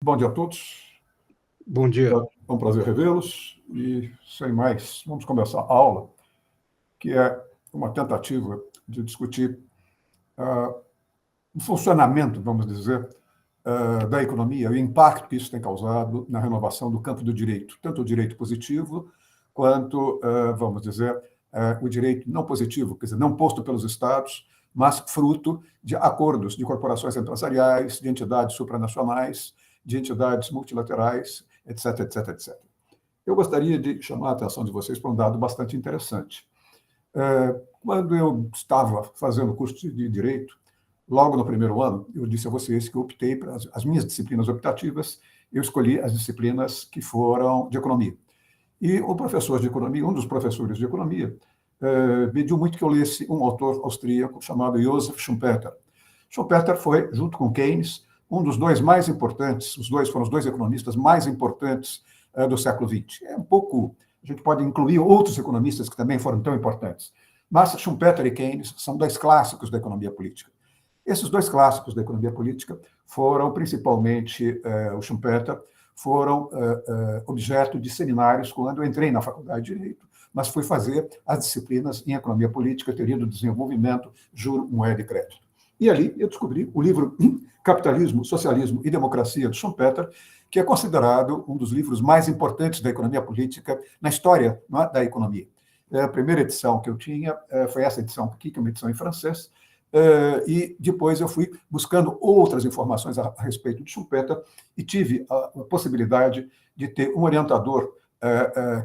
Bom dia a todos. Bom dia. É um prazer revê-los e, sem mais, vamos começar a aula, que é uma tentativa de discutir o funcionamento, vamos dizer, da economia e o impacto que isso tem causado na renovação do campo do direito, tanto o direito positivo quanto, vamos dizer, o direito não positivo, quer dizer, não posto pelos Estados, mas fruto de acordos de corporações empresariais, de entidades supranacionais, de entidades multilaterais, etc, etc, etc. Eu gostaria de chamar a atenção de vocês para um dado bastante interessante. Quando eu estava fazendo o curso de Direito, logo no primeiro ano, eu disse a vocês que eu optei para as minhas disciplinas optativas, eu escolhi as disciplinas que foram de economia. E o professor de economia, um dos professores de economia, pediu muito que eu lesse um autor austríaco chamado Joseph Schumpeter. Schumpeter foi, junto com Keynes, um dos dois mais importantes, os dois foram os dois economistas mais importantes do século XX. A gente pode incluir outros economistas que também foram tão importantes, mas Schumpeter e Keynes são dois clássicos da economia política. Esses dois clássicos da economia política foram, principalmente o Schumpeter, foram objeto de seminários quando eu entrei na Faculdade de Direito, mas fui fazer as disciplinas em economia política, teoria do desenvolvimento, juro, moeda e crédito. E ali eu descobri o livro Capitalismo, Socialismo e Democracia, de Schumpeter, que é considerado um dos livros mais importantes da economia política na história da economia. A primeira edição que eu tinha foi essa edição aqui, que é uma edição em francês, e depois eu fui buscando outras informações a respeito de Schumpeter e tive a possibilidade de ter um orientador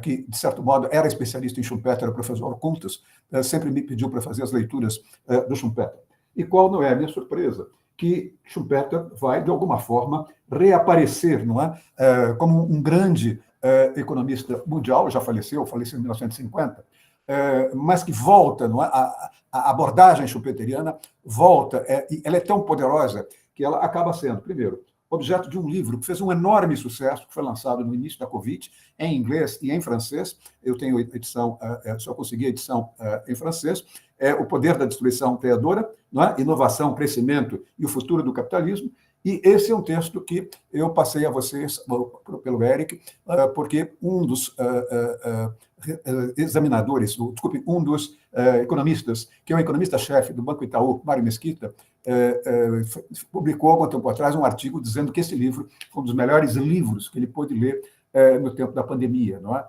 que, de certo modo, era especialista em Schumpeter, o professor Kuntas, sempre me pediu para fazer as leituras do Schumpeter. E qual não é a minha surpresa? Que Schumpeter vai, de alguma forma, reaparecer, não é? Como um grande economista mundial, já faleceu em 1950, mas que volta, não é? A abordagem schumpeteriana volta, e ela é tão poderosa que ela acaba sendo, primeiro, objeto de um livro que fez um enorme sucesso, que foi lançado no início da Covid, em inglês e em francês. Eu tenho edição, só consegui a edição em francês. É O Poder da Destruição Criadora, não é? Inovação, Crescimento e o Futuro do Capitalismo. E esse é um texto que eu passei a vocês, pelo Eric, porque um dos examinadores, desculpe, um dos economistas, que é o economista-chefe do Banco Itaú, Mário Mesquita, publicou há algum tempo atrás um artigo dizendo que esse livro foi um dos melhores livros que ele pôde ler no tempo da pandemia, não é?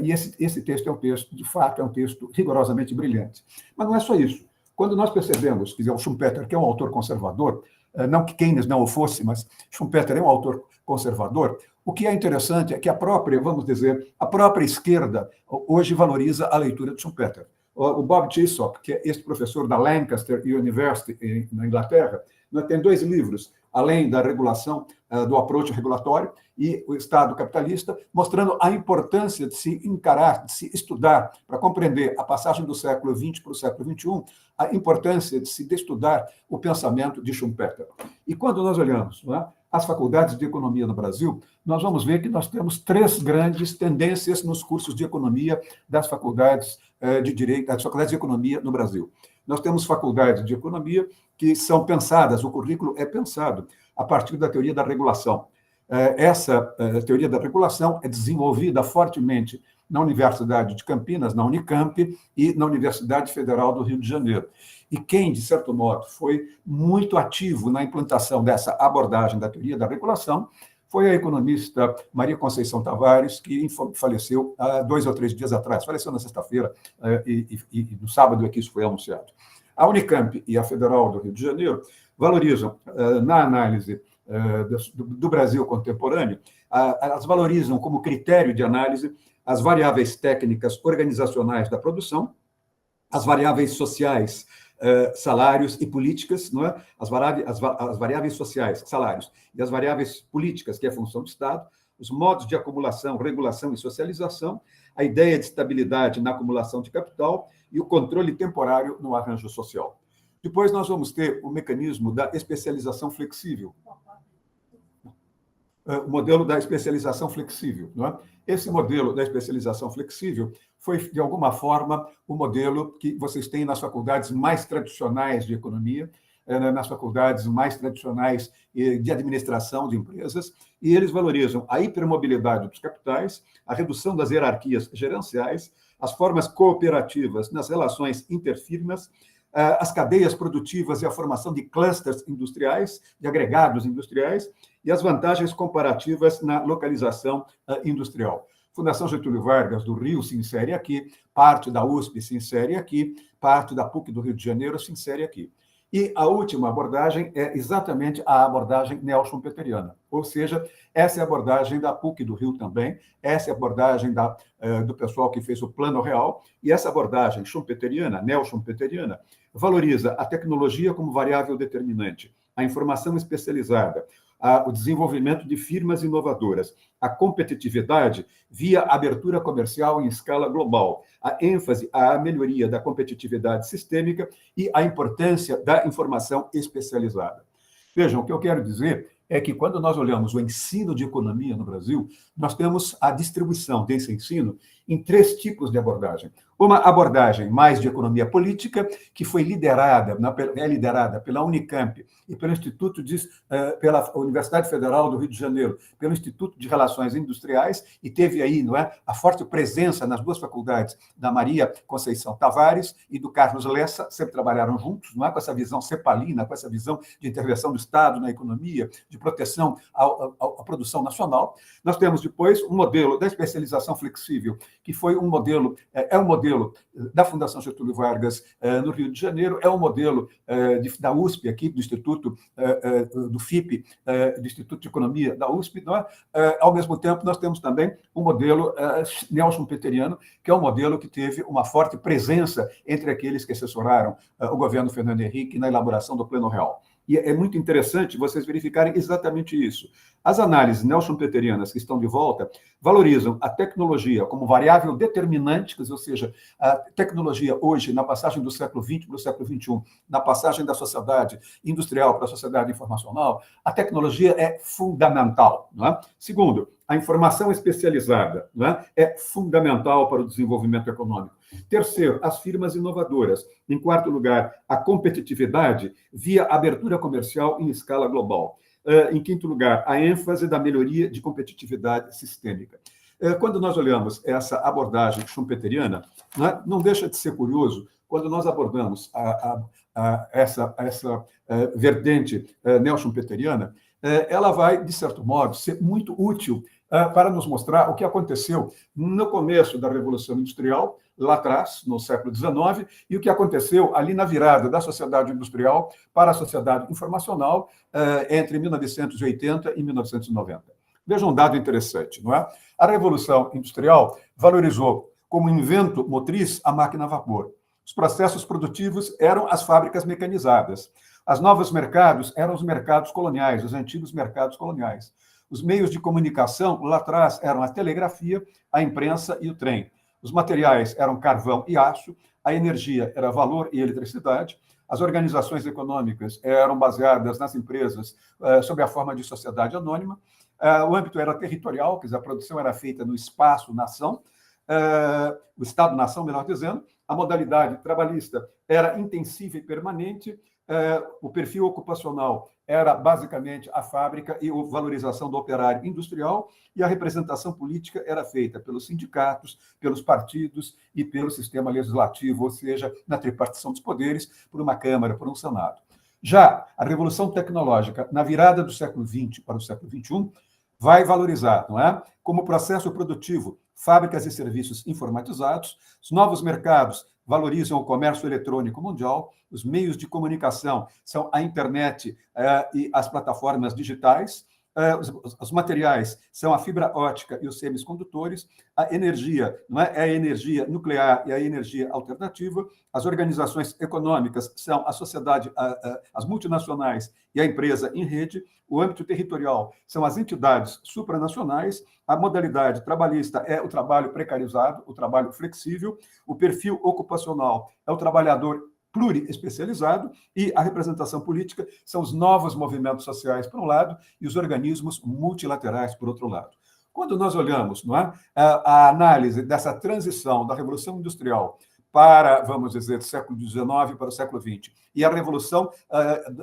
E esse texto é um texto, de fato, é um texto rigorosamente brilhante. Mas não é só isso. Quando nós percebemos que o Schumpeter, que é um autor conservador, não que Keynes não o fosse, mas Schumpeter é um autor conservador, o que é interessante é que a própria, vamos dizer, a própria esquerda hoje valoriza a leitura de Schumpeter. O Bob Chesop, que é ex-professor da Lancaster University, na Inglaterra, tem dois livros, além da regulação, do approach regulatório e o Estado capitalista, mostrando a importância de se encarar, de se estudar, para compreender a passagem do século XX para o século XXI, a importância de se estudar o pensamento de Schumpeter. E quando nós olhamos as faculdades de economia no Brasil, nós vamos ver que nós temos três grandes tendências nos cursos de economia das faculdades de direito, das faculdades de economia no Brasil. Nós temos faculdades de economia que são pensadas, o currículo é pensado a partir da teoria da regulação. Essa teoria da regulação é desenvolvida fortemente na Universidade de Campinas, na Unicamp e na Universidade Federal do Rio de Janeiro. E quem, de certo modo, foi muito ativo na implantação dessa abordagem da teoria da regulação foi a economista Maria Conceição Tavares, que faleceu há 2 ou 3 dias atrás, faleceu na sexta-feira e no sábado é que isso foi anunciado. A Unicamp e a Federal do Rio de Janeiro valorizam, na análise do Brasil contemporâneo, elas valorizam como critério de análise as variáveis técnicas organizacionais da produção, as variáveis sociais, salários e políticas, não é? As variáveis sociais, salários, e as variáveis políticas, que é a função do Estado, os modos de acumulação, regulação e socialização, a ideia de estabilidade na acumulação de capital e o controle temporário no arranjo social. Depois nós vamos ter o mecanismo da especialização flexível, o modelo da especialização flexível, não é? Esse modelo da especialização flexível foi, de alguma forma, o modelo que vocês têm nas faculdades mais tradicionais de economia, nas faculdades mais tradicionais de administração de empresas, e eles valorizam a hipermobilidade dos capitais, a redução das hierarquias gerenciais, as formas cooperativas nas relações interfirmas, as cadeias produtivas e a formação de clusters industriais, de agregados industriais, e as vantagens comparativas na localização industrial. Fundação Getúlio Vargas do Rio se insere aqui, parte da USP se insere aqui, parte da PUC do Rio de Janeiro se insere aqui. E a última abordagem é exatamente a abordagem neo-schumpeteriana, ou seja, essa é a abordagem da PUC do Rio também, essa é a abordagem do pessoal que fez o Plano Real, e essa abordagem schumpeteriana, neo-schumpeteriana, valoriza a tecnologia como variável determinante, a informação especializada, o desenvolvimento de firmas inovadoras, a competitividade via abertura comercial em escala global, a ênfase à melhoria da competitividade sistêmica e a importância da informação especializada. Vejam, o que eu quero dizer é que, quando nós olhamos o ensino de economia no Brasil, nós temos a distribuição desse ensino em 3 tipos de abordagem. Uma abordagem mais de economia política, que foi liderada pela Unicamp e pelo pela Universidade Federal do Rio de Janeiro, pelo Instituto de Relações Industriais, e teve aí, não é, a forte presença nas 2 faculdades da Maria Conceição Tavares e do Carlos Lessa, sempre trabalharam juntos, não é, com essa visão cepalina, com essa visão de intervenção do Estado na economia, de proteção à produção nacional. Nós temos depois um modelo da especialização flexível, que foi um modelo, é um modelo da Fundação Getúlio Vargas no Rio de Janeiro, é um modelo da USP aqui, do Instituto, do FIP, do Instituto de Economia da USP. Não é? Ao mesmo tempo, nós temos também um modelo neo-schumpeteriano, que é um modelo que teve uma forte presença entre aqueles que assessoraram o governo Fernando Henrique na elaboração do Plano Real. E é muito interessante vocês verificarem exatamente isso. As análises neo-schumpeterianas que estão de volta valorizam a tecnologia como variável determinante, ou seja, a tecnologia hoje, na passagem do século XX para o século XXI, na passagem da sociedade industrial para a sociedade informacional, a tecnologia é fundamental. Não é? Segundo, a informação especializada, não é fundamental para o desenvolvimento econômico. Terceiro, as firmas inovadoras. Em quarto lugar, a competitividade via abertura comercial em escala global. Em quinto lugar, a ênfase da melhoria de competitividade sistêmica. Quando nós olhamos essa abordagem schumpeteriana, não deixa de ser curioso quando nós abordamos essa vertente neo-schumpeteriana, ela vai, de certo modo, ser muito útil para nos mostrar o que aconteceu no começo da Revolução Industrial, lá atrás, no século XIX, e o que aconteceu ali na virada da sociedade industrial para a sociedade informacional entre 1980 e 1990. Veja um dado interessante, não é? A Revolução Industrial valorizou como invento motriz a máquina a vapor. Os processos produtivos eram as fábricas mecanizadas. Os novos mercados eram os mercados coloniais, os antigos mercados coloniais. Os meios de comunicação, lá atrás, eram a telegrafia, a imprensa e o trem. Os materiais eram carvão e aço, a energia era valor e eletricidade, as organizações econômicas eram baseadas nas empresas sob a forma de sociedade anônima, o âmbito era territorial, quer dizer, a produção era feita no espaço-nação, o Estado-nação, melhor dizendo, a modalidade trabalhista era intensiva e permanente, o perfil ocupacional era basicamente a fábrica e a valorização do operário industrial, e a representação política era feita pelos sindicatos, pelos partidos e pelo sistema legislativo, ou seja, na tripartição dos poderes, por uma Câmara, por um Senado. Já a Revolução Tecnológica, na virada do século XX para o século XXI, vai valorizar, não é? Como processo produtivo, fábricas e serviços informatizados, os novos mercados valorizam o comércio eletrônico mundial, os meios de comunicação são a internet e as plataformas digitais, os materiais são a fibra ótica e os semicondutores, a energia não é a energia nuclear e a energia alternativa, as organizações econômicas são a sociedade, as multinacionais e a empresa em rede, o âmbito territorial são as entidades supranacionais, a modalidade trabalhista é o trabalho precarizado, o trabalho flexível, o perfil ocupacional é o trabalhador pluriespecializado, e a representação política são os novos movimentos sociais, por um lado, e os organismos multilaterais, por outro lado. Quando nós olhamos, não é, a análise dessa transição da Revolução Industrial para, vamos dizer, do século XIX para o século XX, e a Revolução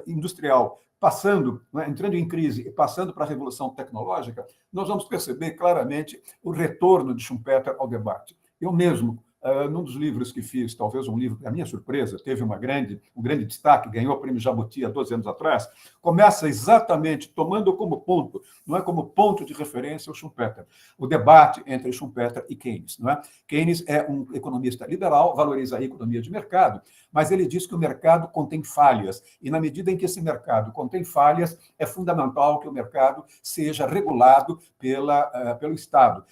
Industrial passando, né, entrando em crise e passando para a Revolução Tecnológica, nós vamos perceber claramente o retorno de Schumpeter ao debate. Eu mesmo, num dos livros que fiz, talvez um livro, à minha surpresa, teve um grande destaque, ganhou o prêmio Jabuti há 12 anos atrás, começa exatamente tomando como ponto, não é como ponto de referência o Schumpeter, o debate entre Schumpeter e Keynes. Não é? Keynes é um economista liberal, valoriza a economia de mercado, mas ele diz que o mercado contém falhas, e na medida em que esse mercado contém falhas, é fundamental que o mercado seja regulado pelo Estado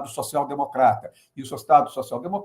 social-democrata. E o Estado social-democrata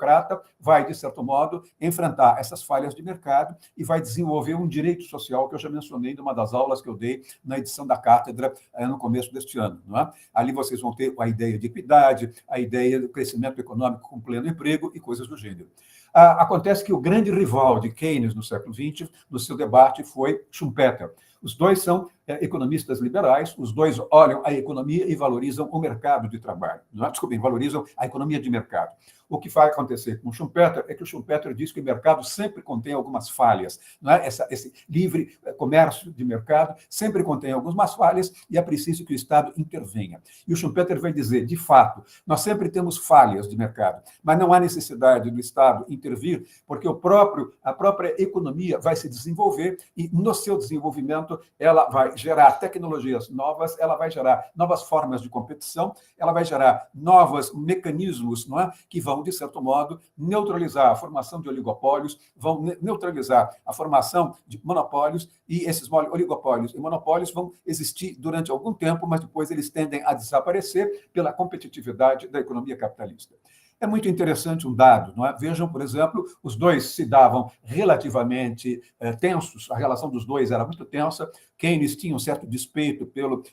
vai, de certo modo, enfrentar essas falhas de mercado e vai desenvolver um direito social que eu já mencionei numa das aulas que eu dei na edição da cátedra no começo deste ano. Não é? Ali vocês vão ter a ideia de equidade, a ideia do crescimento econômico com pleno emprego e coisas do gênero. Acontece que o grande rival de Keynes no século XX, no seu debate, foi Schumpeter. Os dois são economistas liberais, os dois olham a economia e valorizam o mercado de trabalho. Desculpem, valorizam a economia de mercado. O que vai acontecer com o Schumpeter é que o Schumpeter diz que o mercado sempre contém algumas falhas. Não é? Esse livre comércio de mercado sempre contém algumas falhas e é preciso que o Estado intervenha. E o Schumpeter vai dizer, de fato, nós sempre temos falhas de mercado, mas não há necessidade do Estado intervir, porque a própria economia vai se desenvolver e, no seu desenvolvimento, ela vai gerar tecnologias novas, ela vai gerar novas formas de competição, ela vai gerar novos mecanismos, não é? Que vão, de certo modo, neutralizar a formação de oligopólios, vão neutralizar a formação de monopólios, e esses oligopólios e monopólios vão existir durante algum tempo, mas depois eles tendem a desaparecer pela competitividade da economia capitalista. É muito interessante um dado, não é? Vejam, por exemplo, os dois se davam relativamente tensos, a relação dos dois era muito tensa. Keynes tinha um certo despeito pelo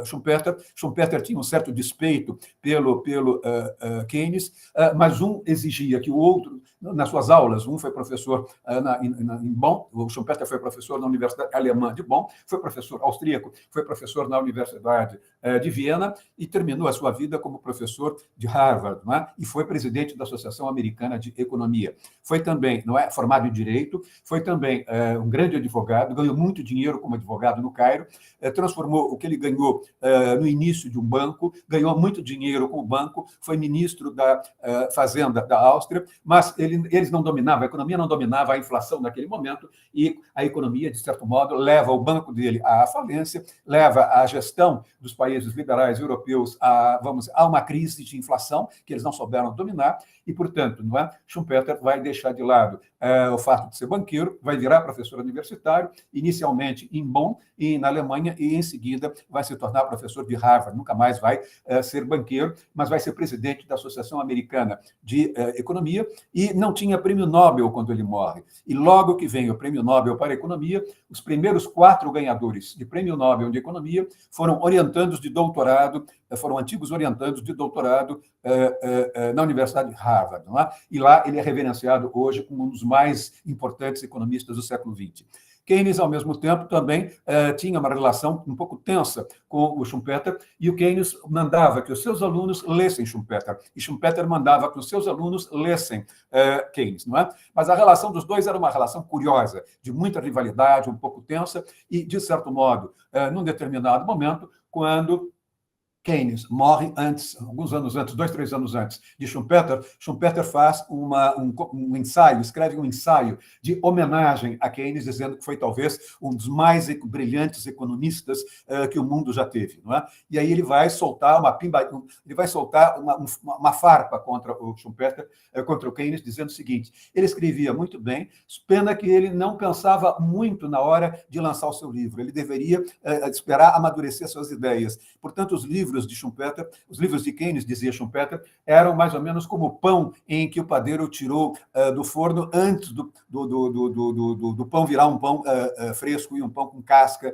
Schumpeter, Schumpeter tinha um certo despeito pelo Keynes, mas um exigia que o outro, nas suas aulas, um foi professor em Bonn, o Schumpeter foi professor na Universidade Alemã de Bonn, foi professor austríaco, foi professor na Universidade de Viena e terminou a sua vida como professor de Harvard, não é? E foi presidente da Associação Americana de Economia. Foi também, não é, formado em Direito, foi também um grande advogado, ganhou muito dinheiro como advogado no Cairo, transformou o que ele ganhou no início de um banco, ganhou muito dinheiro com o banco, foi ministro da Fazenda da Áustria, mas eles não dominavam, a economia não dominava a inflação naquele momento, e a economia, de certo modo, leva o banco dele à falência, leva a gestão dos países liberais europeus a uma crise de inflação que eles não souberam dominar, e, portanto, não é? Schumpeter vai deixar de lado o fato de ser banqueiro, vai virar professor universitário, inicialmente em Bonn, e na Alemanha, e em seguida vai se tornar professor de Harvard. Nunca mais vai ser banqueiro, mas vai ser presidente da Associação Americana de Economia, e não tinha prêmio Nobel quando ele morre. E logo que vem o prêmio Nobel para a Economia, os primeiros 4 ganhadores de prêmio Nobel de Economia foram orientandos de doutorado, foram antigos orientandos de doutorado na Universidade de Harvard. Não é? E lá ele é reverenciado hoje como um dos mais importantes economistas do século XX. Keynes, ao mesmo tempo, também tinha uma relação um pouco tensa com o Schumpeter, e o Keynes mandava que os seus alunos lessem Schumpeter, e Schumpeter mandava que os seus alunos lessem Keynes. Não é? Mas a relação dos dois era uma relação curiosa, de muita rivalidade, um pouco tensa, e, de certo modo, num determinado momento, quando Keynes morre antes, alguns anos antes, 2, 3 anos antes de Schumpeter. Schumpeter faz um ensaio, escreve um ensaio de homenagem a Keynes, dizendo que foi talvez um dos mais brilhantes economistas que o mundo já teve. Não é? E aí ele vai soltar uma farpa contra o Schumpeter, contra o Keynes, dizendo o seguinte: ele escrevia muito bem, pena que ele não pensava muito na hora de lançar o seu livro. Ele deveria esperar amadurecer suas ideias. Portanto, os livros de Schumpeter, os livros de Keynes, dizia Schumpeter, eram mais ou menos como o pão em que o padeiro tirou do forno antes do pão virar um pão fresco e um pão com casca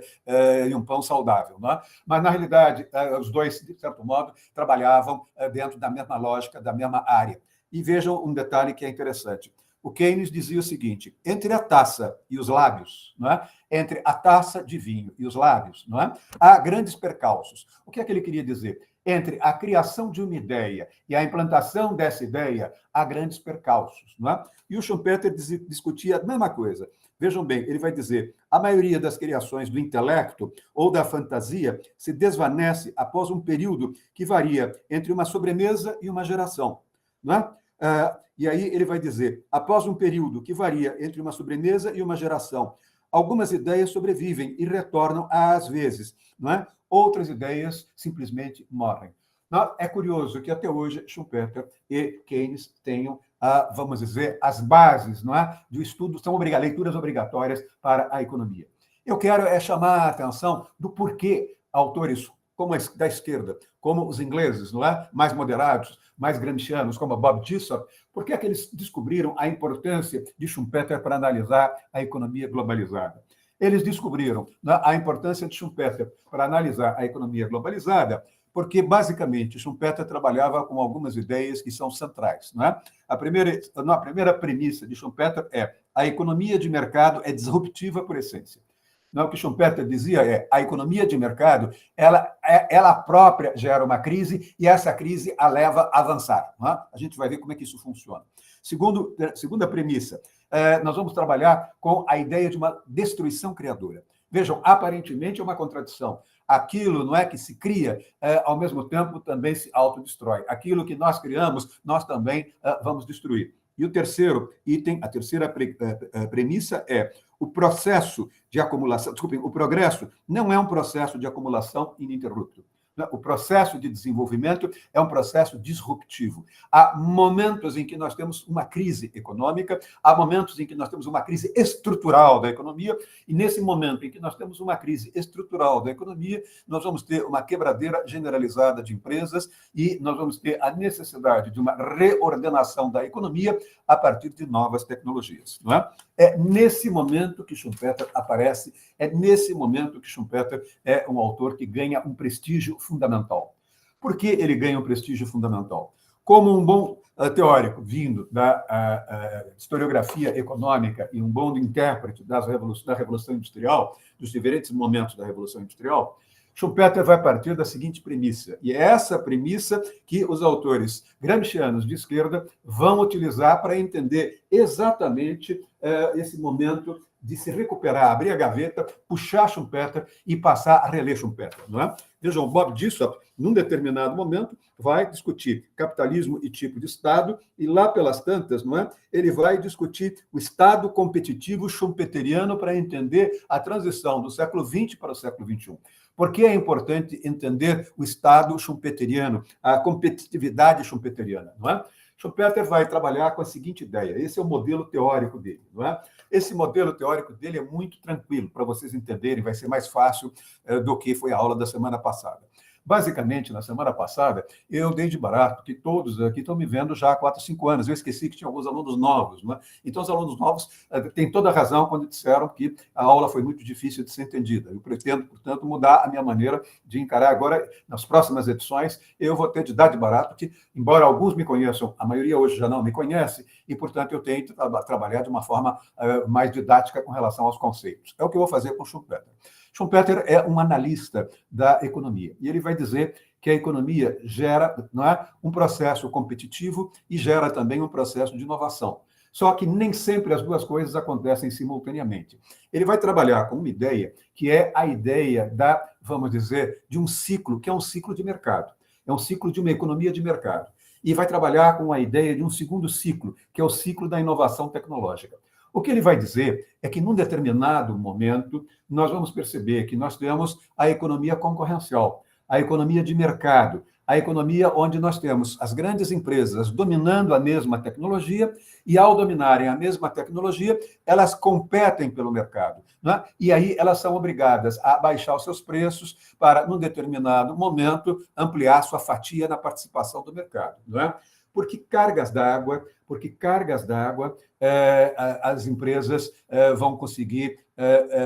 e um pão saudável. Não é? Mas, na realidade, os dois, de certo modo, trabalhavam dentro da mesma lógica, da mesma área. E vejam um detalhe que é interessante. O Keynes dizia o seguinte: entre a taça e os lábios, não é? Entre a taça de vinho e os lábios, não é? Há grandes percalços. O que é que ele queria dizer? entre a criação de uma ideia e a implantação dessa ideia, há grandes percalços. Não é? E o Schumpeter discutia a mesma coisa. Vejam bem, ele vai dizer, a maioria das criações do intelecto ou da fantasia se desvanece após um período que varia entre uma sobremesa e uma geração. Não é? E aí ele vai dizer, após um período que varia entre uma sobremesa e uma geração, algumas ideias sobrevivem e retornam às vezes, não é? Outras ideias simplesmente morrem. É curioso que até hoje Schumpeter e Keynes tenham, vamos dizer, as bases, não é, do estudo, são leituras obrigatórias para a economia. Eu quero chamar a atenção do porquê autores como da esquerda, como os ingleses, não é, mais moderados, mais gramscianos, como Bob Jessop, por que é que eles descobriram a importância de Schumpeter para analisar a economia globalizada? Eles descobriram a importância de Schumpeter para analisar a economia globalizada, porque, basicamente, Schumpeter trabalhava com algumas ideias que são centrais. Não é? A primeira premissa de Schumpeter é a economia de mercado é disruptiva por essência. Não, o que Schumpeter dizia é a economia de mercado, ela própria gera uma crise e essa crise a leva a avançar. Não é? A gente vai ver como é que isso funciona. Segunda premissa, nós vamos trabalhar com a ideia de uma destruição criadora. Vejam, aparentemente é uma contradição. Aquilo não é que se cria, ao mesmo tempo também se autodestrói. Aquilo que nós criamos, nós também vamos destruir. E o terceiro item, a terceira premissa é o processo de acumulação, desculpem, o progresso não é um processo de acumulação ininterrupto. O processo de desenvolvimento é um processo disruptivo. Há momentos em que nós temos uma crise econômica, há momentos em que nós temos uma crise estrutural da economia, e nesse momento em que nós temos uma crise estrutural da economia, nós vamos ter uma quebradeira generalizada de empresas e nós vamos ter a necessidade de uma reordenação da economia a partir de novas tecnologias. Não é? É nesse momento que Schumpeter aparece, é nesse momento que Schumpeter é um autor que ganha um prestígio fundamental. Por que ele ganha um prestígio fundamental? Como um bom teórico vindo da historiografia econômica e um bom intérprete da Revolução Industrial, dos diferentes momentos da Revolução Industrial, Schumpeter vai partir da seguinte premissa, e é essa premissa que os autores gramscianos de esquerda vão utilizar para entender exatamente esse momento de se recuperar, abrir a gaveta, puxar Schumpeter e passar a reler Schumpeter. Não é? Vejam, Bob Jessop, num determinado momento, vai discutir capitalismo e tipo de Estado, e lá pelas tantas, não é? Ele vai discutir o Estado competitivo schumpeteriano para entender a transição do século XX para o século XXI. Por que é importante entender o Estado schumpeteriano, a competitividade schumpeteriana, não é? Schumpeter vai trabalhar com a seguinte ideia, esse é o modelo teórico dele, não é? Esse modelo teórico dele é muito tranquilo, para vocês entenderem, vai ser mais fácil do que foi a aula da semana passada. Basicamente, na semana passada, eu dei de barato que todos aqui estão me vendo já há 4, 5 anos. Eu esqueci que tinha alguns alunos novos. Não é? Então, os alunos novos têm toda a razão quando disseram que a aula foi muito difícil de ser entendida. Eu pretendo, portanto, mudar a minha maneira de encarar agora. Nas próximas edições, eu vou ter de dar de barato que, embora alguns me conheçam, a maioria hoje já não me conhece, e, portanto, eu tenho que trabalhar de uma forma mais didática com relação aos conceitos. É o que eu vou fazer com o Schumpeter. Schumpeter é um analista da economia e ele vai dizer que a economia gera, não é, um processo competitivo e gera também um processo de inovação. Só que nem sempre as duas coisas acontecem simultaneamente. Ele vai trabalhar com uma ideia que é a ideia da, vamos dizer, de um ciclo, que é um ciclo de mercado. É um ciclo de uma economia de mercado. E vai trabalhar com a ideia de um segundo ciclo, que é o ciclo da inovação tecnológica. O que ele vai dizer é que, num determinado momento, nós vamos perceber que nós temos a economia concorrencial, a economia de mercado, a economia onde nós temos as grandes empresas dominando a mesma tecnologia e, ao dominarem a mesma tecnologia, elas competem pelo mercado. Né? E aí elas são obrigadas a baixar os seus preços para, num determinado momento, ampliar sua fatia na participação do mercado. Não é? Porque cargas d'água, as empresas vão conseguir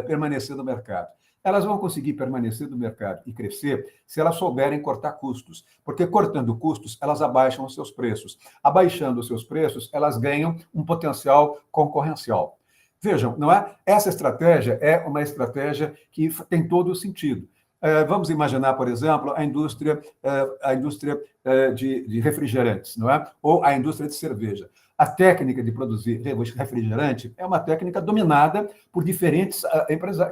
permanecer no mercado. Elas vão conseguir permanecer no mercado e crescer se elas souberem cortar custos, porque cortando custos, elas abaixam os seus preços. Abaixando os seus preços, elas ganham um potencial concorrencial. Vejam, não é? Essa estratégia é uma estratégia que tem todo o sentido. Vamos imaginar, por exemplo, a indústria de refrigerantes, não é? Ou a indústria de cerveja. A técnica de produzir refrigerante é uma técnica dominada por diferentes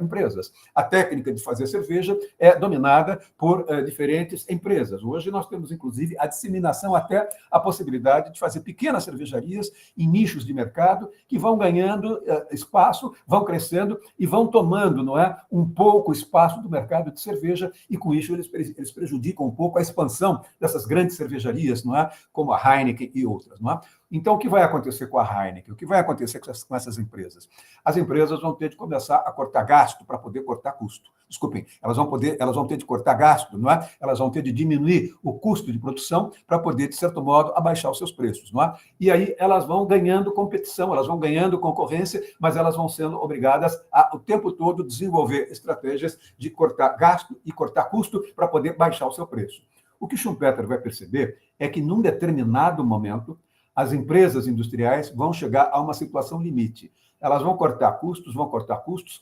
empresas. A técnica de fazer cerveja é dominada por diferentes empresas. Hoje nós temos, inclusive, a disseminação até a possibilidade de fazer pequenas cervejarias em nichos de mercado que vão ganhando espaço, vão crescendo e vão tomando, não é, um pouco espaço do mercado de cerveja, e com isso eles prejudicam um pouco a expansão dessas grandes cervejarias, não é, como a Heineken e outras, não é? Então, o que vai acontecer com a Heineken? O que vai acontecer com essas empresas? As empresas vão ter de começar a cortar gasto para poder cortar custo. Desculpem, elas vão ter de cortar gasto, não é? Elas vão ter de diminuir o custo de produção para poder, de certo modo, abaixar os seus preços, não é? E aí elas vão ganhando competição, elas vão ganhando concorrência, mas elas vão sendo obrigadas a, o tempo todo, desenvolver estratégias de cortar gasto e cortar custo para poder baixar o seu preço. O que Schumpeter vai perceber é que, num determinado momento, as empresas industriais vão chegar a uma situação limite. Elas vão cortar custos,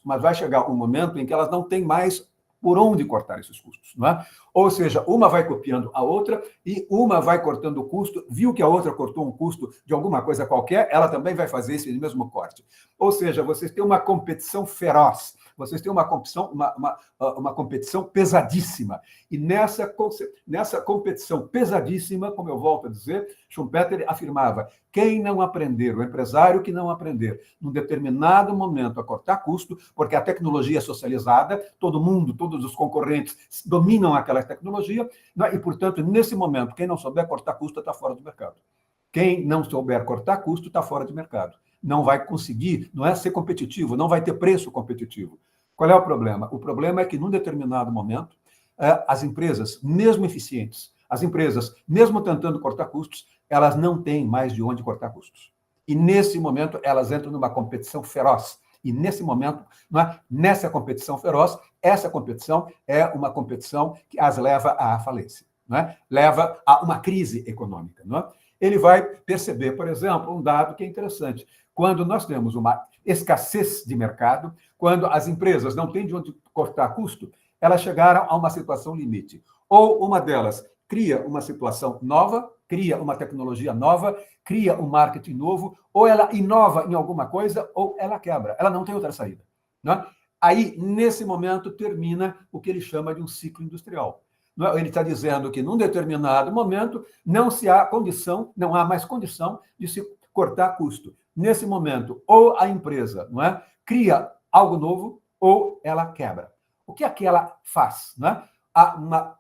mas vai chegar um momento em que elas não têm mais por onde cortar esses custos, não é? Ou seja, uma vai copiando a outra e uma vai cortando o custo, viu que a outra cortou um custo de alguma coisa qualquer, ela também vai fazer esse mesmo corte. Ou seja, vocês têm uma competição feroz, vocês têm uma competição pesadíssima. E nessa competição pesadíssima, como eu volto a dizer, Schumpeter afirmava: quem não aprender, o empresário que não aprender, num determinado momento, a cortar custo, porque a tecnologia é socializada, todo mundo, todos os concorrentes dominam aquela tecnologia, e, portanto, nesse momento, quem não souber cortar custo está fora do mercado. Quem não souber cortar custo está fora de mercado. Não vai conseguir, não é ser competitivo, não vai ter preço competitivo. Qual é o problema? O problema é que, num determinado momento, as empresas, mesmo eficientes, as empresas, mesmo tentando cortar custos, elas não têm mais de onde cortar custos. E, nesse momento, elas entram numa competição feroz. E, nesse momento, não é? Nessa competição feroz, essa competição é uma competição que as leva à falência, não é? Leva a uma crise econômica, não é? Ele vai perceber, por exemplo, um dado que é interessante. Quando nós temos uma escassez de mercado, quando as empresas não têm de onde cortar custo, elas chegaram a uma situação limite. Ou uma delas cria uma situação nova, cria uma tecnologia nova, cria um marketing novo, ou ela inova em alguma coisa, ou ela quebra. Ela não tem outra saída, não é? Aí, nesse momento, termina o que ele chama de um ciclo industrial. Ele está dizendo que, num determinado momento, não há mais condição de se cortar custo. Nesse momento, ou a empresa, não é, cria algo novo, ou ela quebra. O que é que ela faz? Não é? Há uma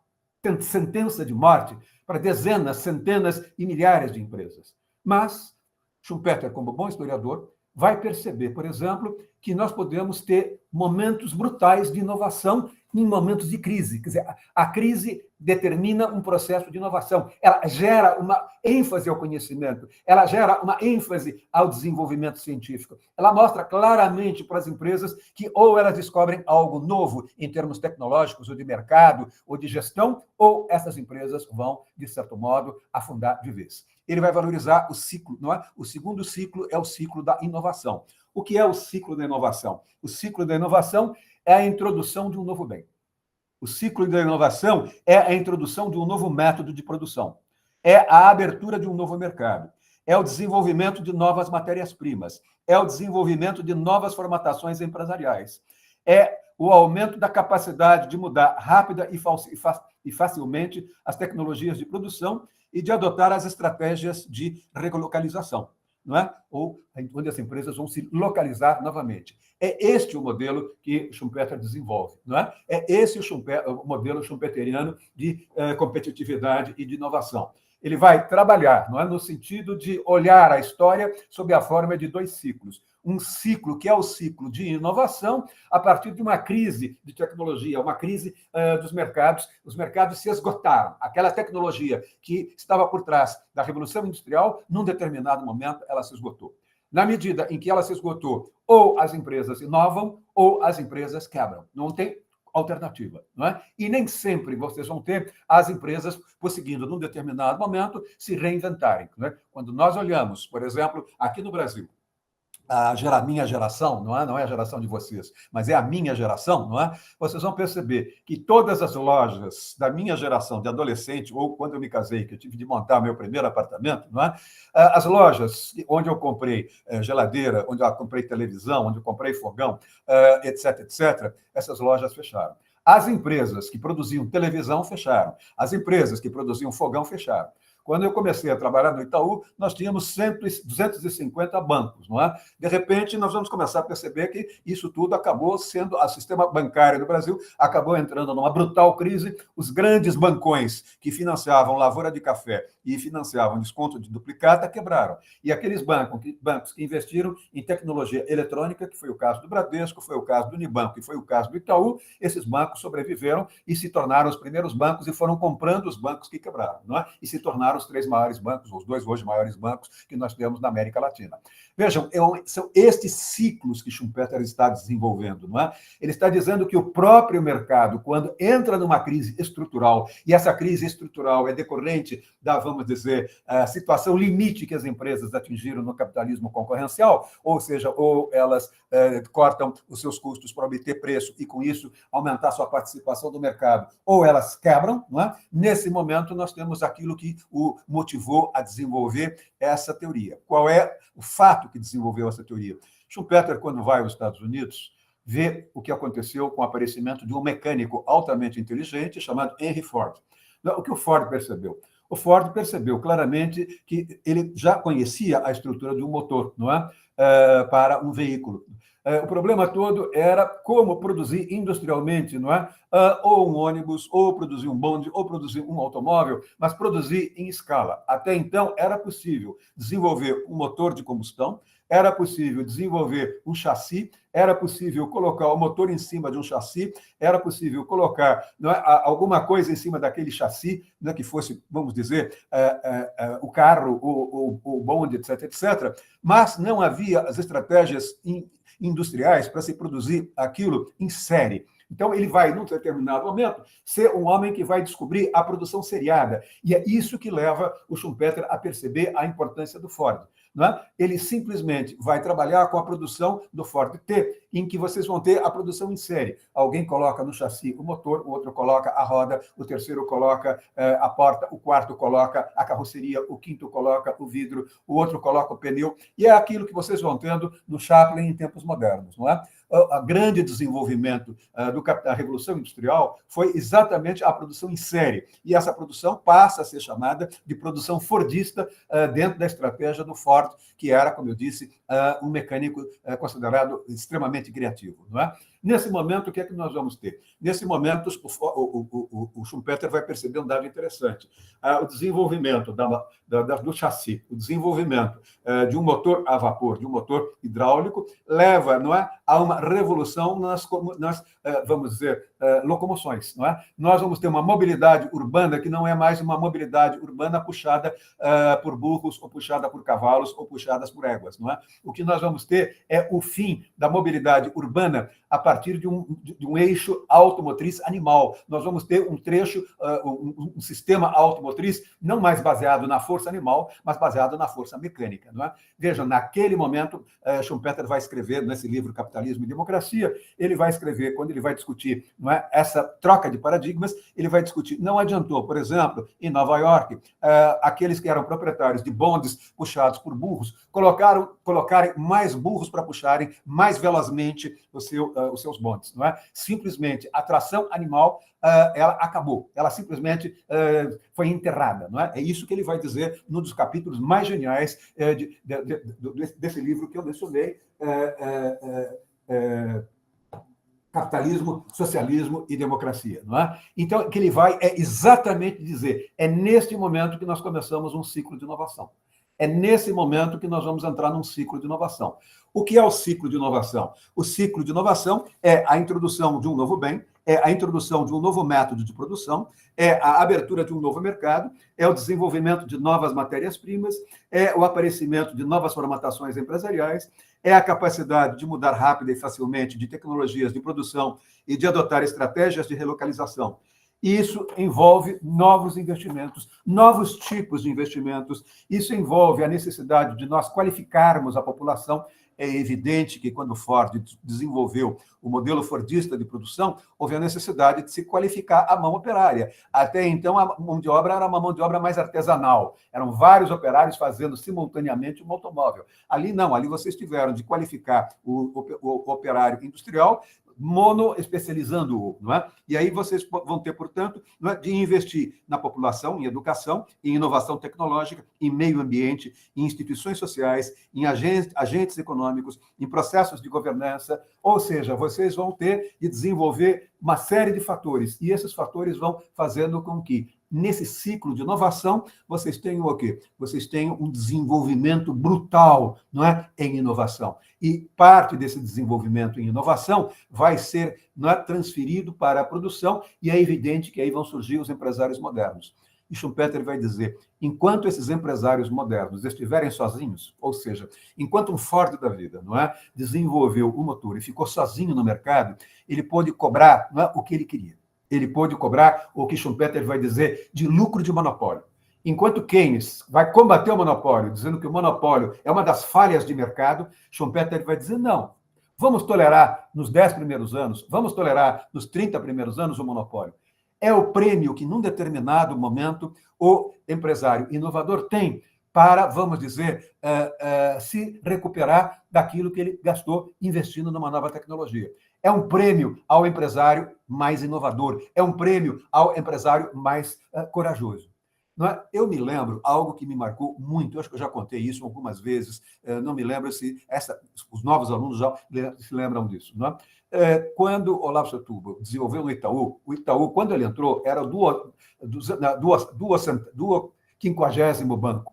sentença de morte para dezenas, centenas e milhares de empresas. Mas Schumpeter, como bom historiador, vai perceber, por exemplo, que nós podemos ter momentos brutais de inovação em momentos de crise. Quer dizer, a crise determina um processo de inovação. Ela gera uma ênfase ao conhecimento, ela gera uma ênfase ao desenvolvimento científico. Ela mostra claramente para as empresas que ou elas descobrem algo novo em termos tecnológicos, ou de mercado, ou de gestão, ou essas empresas vão, de certo modo, afundar de vez. Ele vai valorizar o ciclo, não é? O segundo ciclo é o ciclo da inovação. O que é o ciclo da inovação? O ciclo da inovação é a introdução de um novo bem. O ciclo da inovação é a introdução de um novo método de produção. É a abertura de um novo mercado. É o desenvolvimento de novas matérias-primas. É o desenvolvimento de novas formatações empresariais. É o aumento da capacidade de mudar rápida e facilmente as tecnologias de produção e de adotar as estratégias de relocalização, não é? Ou onde as empresas vão se localizar novamente. É este o modelo que Schumpeter desenvolve, não é? É esse o modelo schumpeteriano de competitividade e de inovação. Ele vai trabalhar, não é, no sentido de olhar a história sob a forma de dois ciclos. Um ciclo que é o ciclo de inovação a partir de uma crise de tecnologia, uma crise dos mercados. Os mercados se esgotaram. Aquela tecnologia que estava por trás da Revolução Industrial, num determinado momento, ela se esgotou. Na medida em que ela se esgotou, ou as empresas inovam, ou as empresas quebram. Não tem alternativa, não é? E nem sempre vocês vão ter as empresas conseguindo, num determinado momento, se reinventarem, não é? Quando nós olhamos, por exemplo, aqui no Brasil, minha geração, não é? Não é a geração de vocês, mas é a minha geração, não é? Vocês vão perceber que todas as lojas da minha geração de adolescente, ou quando eu me casei, que eu tive de montar meu primeiro apartamento, não é? As lojas onde eu comprei geladeira, onde eu comprei televisão, onde eu comprei fogão, etc, etc, essas lojas fecharam. As empresas que produziam televisão fecharam. As empresas que produziam fogão fecharam. Quando eu comecei a trabalhar no Itaú, nós tínhamos 250 bancos, não é? De repente, nós vamos começar a perceber que isso tudo acabou sendo, o sistema bancário do Brasil acabou entrando numa brutal crise. Os grandes bancões que financiavam lavoura de café e financiavam desconto de duplicata quebraram. E aqueles bancos que investiram em tecnologia eletrônica, que foi o caso do Bradesco, foi o caso do Unibanco e foi o caso do Itaú, esses bancos sobreviveram e se tornaram os primeiros bancos e foram comprando os bancos que quebraram, não é? E se tornaram os 3 maiores bancos, os 2 hoje maiores bancos que nós temos na América Latina. Vejam, são estes ciclos que Schumpeter está desenvolvendo, não é? Ele está dizendo que o próprio mercado, quando entra numa crise estrutural, e essa crise estrutural é decorrente da, vamos dizer, a situação limite que as empresas atingiram no capitalismo concorrencial, ou seja, ou elas cortam os seus custos para obter preço e, com isso, aumentar sua participação do mercado, ou elas quebram, não é? Nesse momento, nós temos aquilo que o motivou a desenvolver essa teoria. Qual é o fato que desenvolveu essa teoria? Schumpeter, quando vai aos Estados Unidos, vê o que aconteceu com o aparecimento de um mecânico altamente inteligente chamado Henry Ford. O que o Ford percebeu? O Ford percebeu claramente que ele já conhecia a estrutura de um motor, não é? Para um veículo. O problema todo era como produzir industrialmente, não é? Ou um ônibus, ou produzir um bonde, ou produzir um automóvel, mas produzir em escala. Até então, era possível desenvolver um motor de combustão, era possível desenvolver um chassi, era possível colocar o motor em cima de um chassi, era possível colocar, não é, alguma coisa em cima daquele chassi, não é, que fosse, vamos dizer, o carro, o bonde, etc, etc. Mas não havia as estratégias industriais para se produzir aquilo em série. Então, ele vai, num determinado momento, ser um homem que vai descobrir a produção seriada. E é isso que leva o Schumpeter a perceber a importância do Ford. Não é? Ele simplesmente vai trabalhar com a produção do Ford T, em que vocês vão ter a produção em série. Alguém coloca no chassi o motor, o outro coloca a roda, o terceiro coloca a porta, o quarto coloca a carroceria, o quinto coloca o vidro, o outro coloca o pneu. E é aquilo que vocês vão tendo no Chaplin em tempos modernos. Não é? O grande desenvolvimento da Revolução Industrial foi exatamente a produção em série. E essa produção passa a ser chamada de produção fordista dentro da estratégia do Ford, que era, como eu disse, um mecânico considerado extremamente criativo. Não é? Nesse momento, o que é que nós vamos ter? Nesse momento, o Schumpeter vai perceber um dado interessante. O desenvolvimento do chassi, o desenvolvimento de um motor a vapor, de um motor hidráulico, leva, não é, a uma revolução nas vamos dizer, locomoções. Não é? Nós vamos ter uma mobilidade urbana que não é mais uma mobilidade urbana puxada por burros, ou puxada por cavalos, ou puxadas por éguas. Não é? O que nós vamos ter é o fim da mobilidade urbana a partir de um eixo automotriz animal. Nós vamos ter um trecho, um sistema automotriz não mais baseado na força animal, mas baseado na força mecânica. Não é? Veja, naquele momento, Schumpeter vai escrever, nesse livro Capitalismo e Democracia, ele vai escrever, quando ele vai discutir, não é, essa troca de paradigmas, ele vai discutir, não adiantou, por exemplo, em Nova York, aqueles que eram proprietários de bondes puxados por burros, colocarem mais burros para puxarem mais velozmente os seus bondes. Não é? Simplesmente a tração animal ela acabou, ela simplesmente foi enterrada. Não é? É isso que ele vai dizer num dos capítulos mais geniais desse livro que eu mencionei, Capitalismo, Socialismo e Democracia. Não é? Então, o que ele vai é exatamente dizer, é neste momento que nós começamos um ciclo de inovação. É nesse momento que nós vamos entrar num ciclo de inovação. O que é o ciclo de inovação? O ciclo de inovação é a introdução de um novo bem, é a introdução de um novo método de produção, é a abertura de um novo mercado, é o desenvolvimento de novas matérias-primas, é o aparecimento de novas formatações empresariais, é a capacidade de mudar rápida e facilmente de tecnologias de produção e de adotar estratégias de relocalização. Isso envolve novos investimentos, novos tipos de investimentos. Isso envolve a necessidade de nós qualificarmos a população. é evidente que quando o Ford desenvolveu o modelo fordista de produção, houve a necessidade de se qualificar a mão operária. Até então, a mão de obra era uma mão de obra mais artesanal. Eram vários operários fazendo simultaneamente um automóvel. Ali não, ali vocês tiveram de qualificar o operário industrial, mono-especializando-o, não é? E aí vocês vão ter, portanto, não é, de investir na população, em educação, em inovação tecnológica, em meio ambiente, em instituições sociais, em agentes econômicos, em processos de governança, ou seja, vocês vão ter de desenvolver uma série de fatores, e esses fatores vão fazendo com que, nesse ciclo de inovação, vocês tenham o quê? Vocês tenham um desenvolvimento brutal, não é, em inovação. E parte desse desenvolvimento em inovação vai ser, não é, transferido para a produção, e é evidente que aí vão surgir os empresários modernos. E Schumpeter vai dizer, enquanto esses empresários modernos estiverem sozinhos, ou seja, enquanto um Ford da vida, não é, desenvolveu o motor e ficou sozinho no mercado, ele pôde cobrar, não é, o que ele queria. Ele pôde cobrar o que Schumpeter vai dizer de lucro de monopólio. Enquanto Keynes vai combater o monopólio, dizendo que o monopólio é uma das falhas de mercado, Schumpeter vai dizer, não, vamos tolerar nos 10 primeiros anos, vamos tolerar nos 30 primeiros anos o monopólio. É o prêmio que, num determinado momento, o empresário inovador tem para, vamos dizer, se recuperar daquilo que ele gastou investindo numa nova tecnologia. É um prêmio ao empresário mais inovador, é um prêmio ao empresário mais corajoso. Não é? Eu me lembro algo que me marcou muito, eu acho que eu já contei isso algumas vezes, não me lembro se os novos alunos já se lembram disso. Não é? Quando Olavo Setúbal desenvolveu no Itaú, o Itaú, quando ele entrou, era do 50º banco,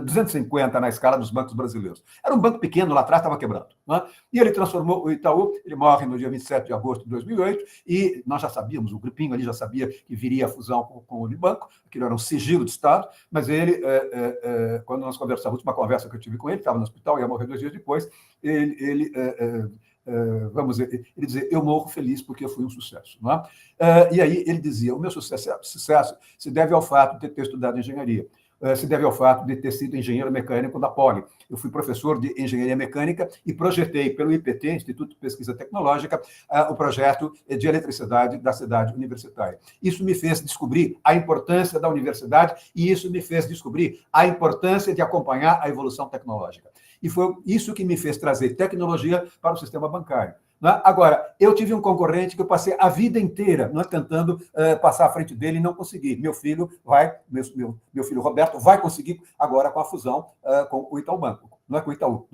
250 na escala dos bancos brasileiros. Era um banco pequeno, lá atrás estava quebrando. Né? E ele transformou o Itaú, ele morre no dia 27 de agosto de 2008, e nós já sabíamos, o grupinho ali já sabia que viria a fusão com o Unibanco, aquilo era um sigilo de Estado, mas ele, quando nós conversamos, a última conversa que eu tive com ele, estava no hospital, ia morrer 2 dias depois, vamos dizer, ele dizia, eu morro feliz porque eu fui um sucesso. Não é? E aí ele dizia, o meu sucesso se deve ao fato de ter estudado engenharia, se deve ao fato de ter sido engenheiro mecânico da Poli. Eu fui professor de engenharia mecânica e projetei pelo IPT, Instituto de Pesquisa Tecnológica, o projeto de eletricidade da cidade universitária. Isso me fez descobrir a importância da universidade e isso me fez descobrir a importância de acompanhar a evolução tecnológica. E foi isso que me fez trazer tecnologia para o sistema bancário. Agora, eu tive um concorrente que eu passei a vida inteira tentando passar à frente dele e não consegui. Meu filho Roberto vai conseguir agora com a fusão com o Itaú Banco. Não é com o Itaú,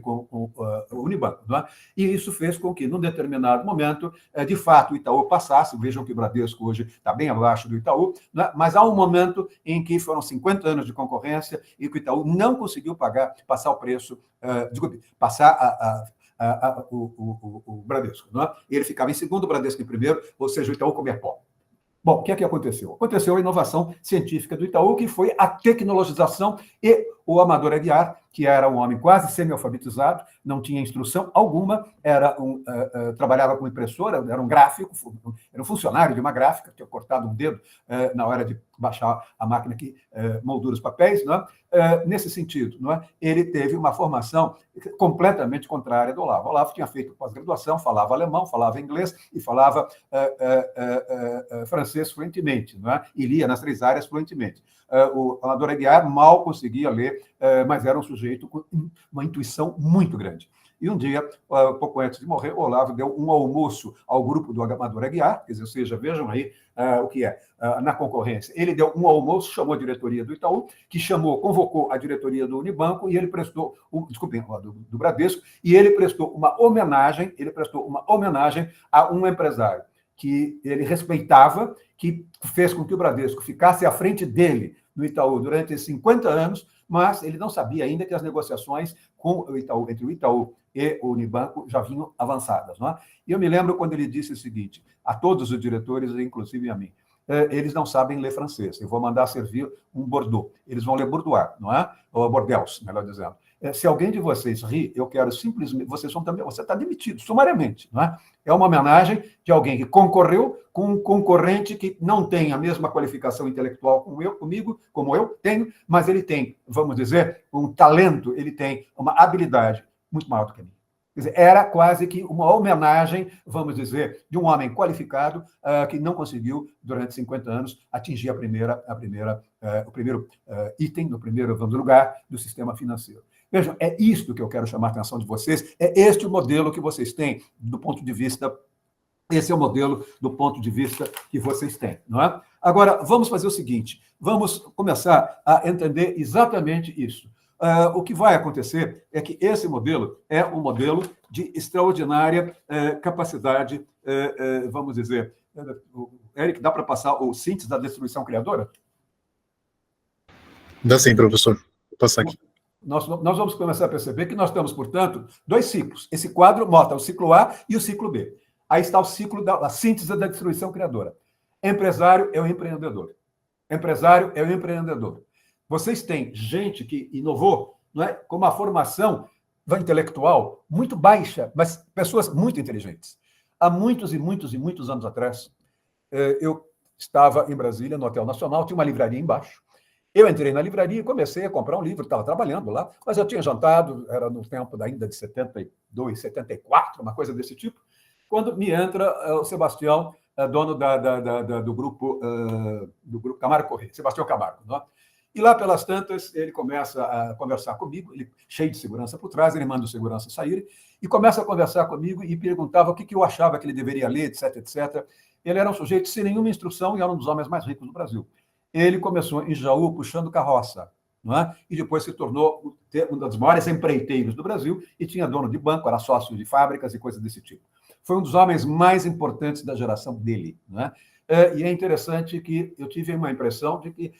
com o Unibanco. Não é? E isso fez com que, num determinado momento, de fato, o Itaú passasse. Vejam que o Bradesco hoje está bem abaixo do Itaú, mas há um momento em que foram 50 anos de concorrência e que o Itaú não conseguiu passar o preço, o Bradesco. Não é? Ele ficava em segundo, o Bradesco em primeiro, ou seja, o Itaú comia pó. Bom, o que é que aconteceu? Aconteceu a inovação científica do Itaú, que foi a tecnologização, e o Amador Aguiar, que era um homem quase semi-alfabetizado, não tinha instrução alguma, trabalhava com impressora, era um gráfico, era um funcionário de uma gráfica, tinha cortado um dedo na hora de baixar a máquina que moldura os papéis. Não é? Nesse sentido, não é? Ele teve uma formação completamente contrária do Olavo. O Olavo tinha feito pós-graduação, falava alemão, falava inglês e falava francês fluentemente, não é? E lia nas 3 áreas fluentemente. O Amador Aguiar mal conseguia ler, mas era um sujeito com uma intuição muito grande. E um dia, pouco antes de morrer, o Olavo deu um almoço ao grupo do Amador Aguiar, quer dizer, ou seja, vejam aí o que é, na concorrência. Ele deu um almoço, chamou a diretoria do Itaú, que convocou a diretoria do Unibanco, e ele prestou, do Bradesco, e ele prestou uma homenagem a um empresário que ele respeitava, que fez com que o Bradesco ficasse à frente dele no Itaú durante 50 anos, mas ele não sabia ainda que as negociações entre o Itaú e o Unibanco já vinham avançadas. Não é? E eu me lembro quando ele disse o seguinte, a todos os diretores, inclusive a mim, eles não sabem ler francês, eu vou mandar servir um Bordeaux, eles vão ler Bourdois, não é? Ou Bordeaux, melhor dizendo. Se alguém de vocês rir, eu quero simplesmente... Você está demitido, sumariamente. Não é? É uma homenagem de alguém que concorreu com um concorrente que não tem a mesma qualificação intelectual como eu tenho, mas ele tem, vamos dizer, um talento, ele tem uma habilidade muito maior do que a minha. Quer dizer, era quase que uma homenagem, vamos dizer, de um homem qualificado que não conseguiu, durante 50 anos, atingir o primeiro item, no primeiro lugar do sistema financeiro. Vejam, é isto que eu quero chamar a atenção de vocês, é este o modelo que vocês têm do ponto de vista. Esse é o modelo do ponto de vista que vocês têm, não é? Agora, vamos fazer o seguinte, vamos começar a entender exatamente isso. O que vai acontecer é que esse modelo é um modelo de extraordinária capacidade, vamos dizer. Eric, dá para passar o síntese da destruição criadora? Dá sim, professor. Vou passar aqui. Nós vamos começar a perceber que nós temos, portanto, dois ciclos. Esse quadro mostra o ciclo A e o ciclo B. Aí está o ciclo da síntese da destruição criadora. Empresário é o empreendedor. Empresário é o empreendedor. Vocês têm gente que inovou, não é, com uma formação intelectual muito baixa, mas pessoas muito inteligentes. Há muitos e muitos e muitos anos atrás, eu estava em Brasília, no Hotel Nacional, tinha uma livraria embaixo. Eu entrei na livraria e comecei a comprar um livro, estava trabalhando lá, mas eu tinha jantado, era no tempo ainda de 72, 74, uma coisa desse tipo, quando me entra o Sebastião, dono do grupo Camargo Corrêa, Sebastião Camargo, não é? E lá pelas tantas, ele começa a conversar comigo, ele, cheio de segurança por trás, ele manda o segurança sair, e começa a conversar comigo e perguntava o que eu achava que ele deveria ler, etc, etc. Ele era um sujeito sem nenhuma instrução e era um dos homens mais ricos do Brasil. Ele começou em Jaú puxando carroça, não é? E depois se tornou um dos maiores empreiteiros do Brasil e tinha dono de banco, era sócio de fábricas e coisas desse tipo. Foi um dos homens mais importantes da geração dele, não é? E é interessante que eu tive uma impressão de que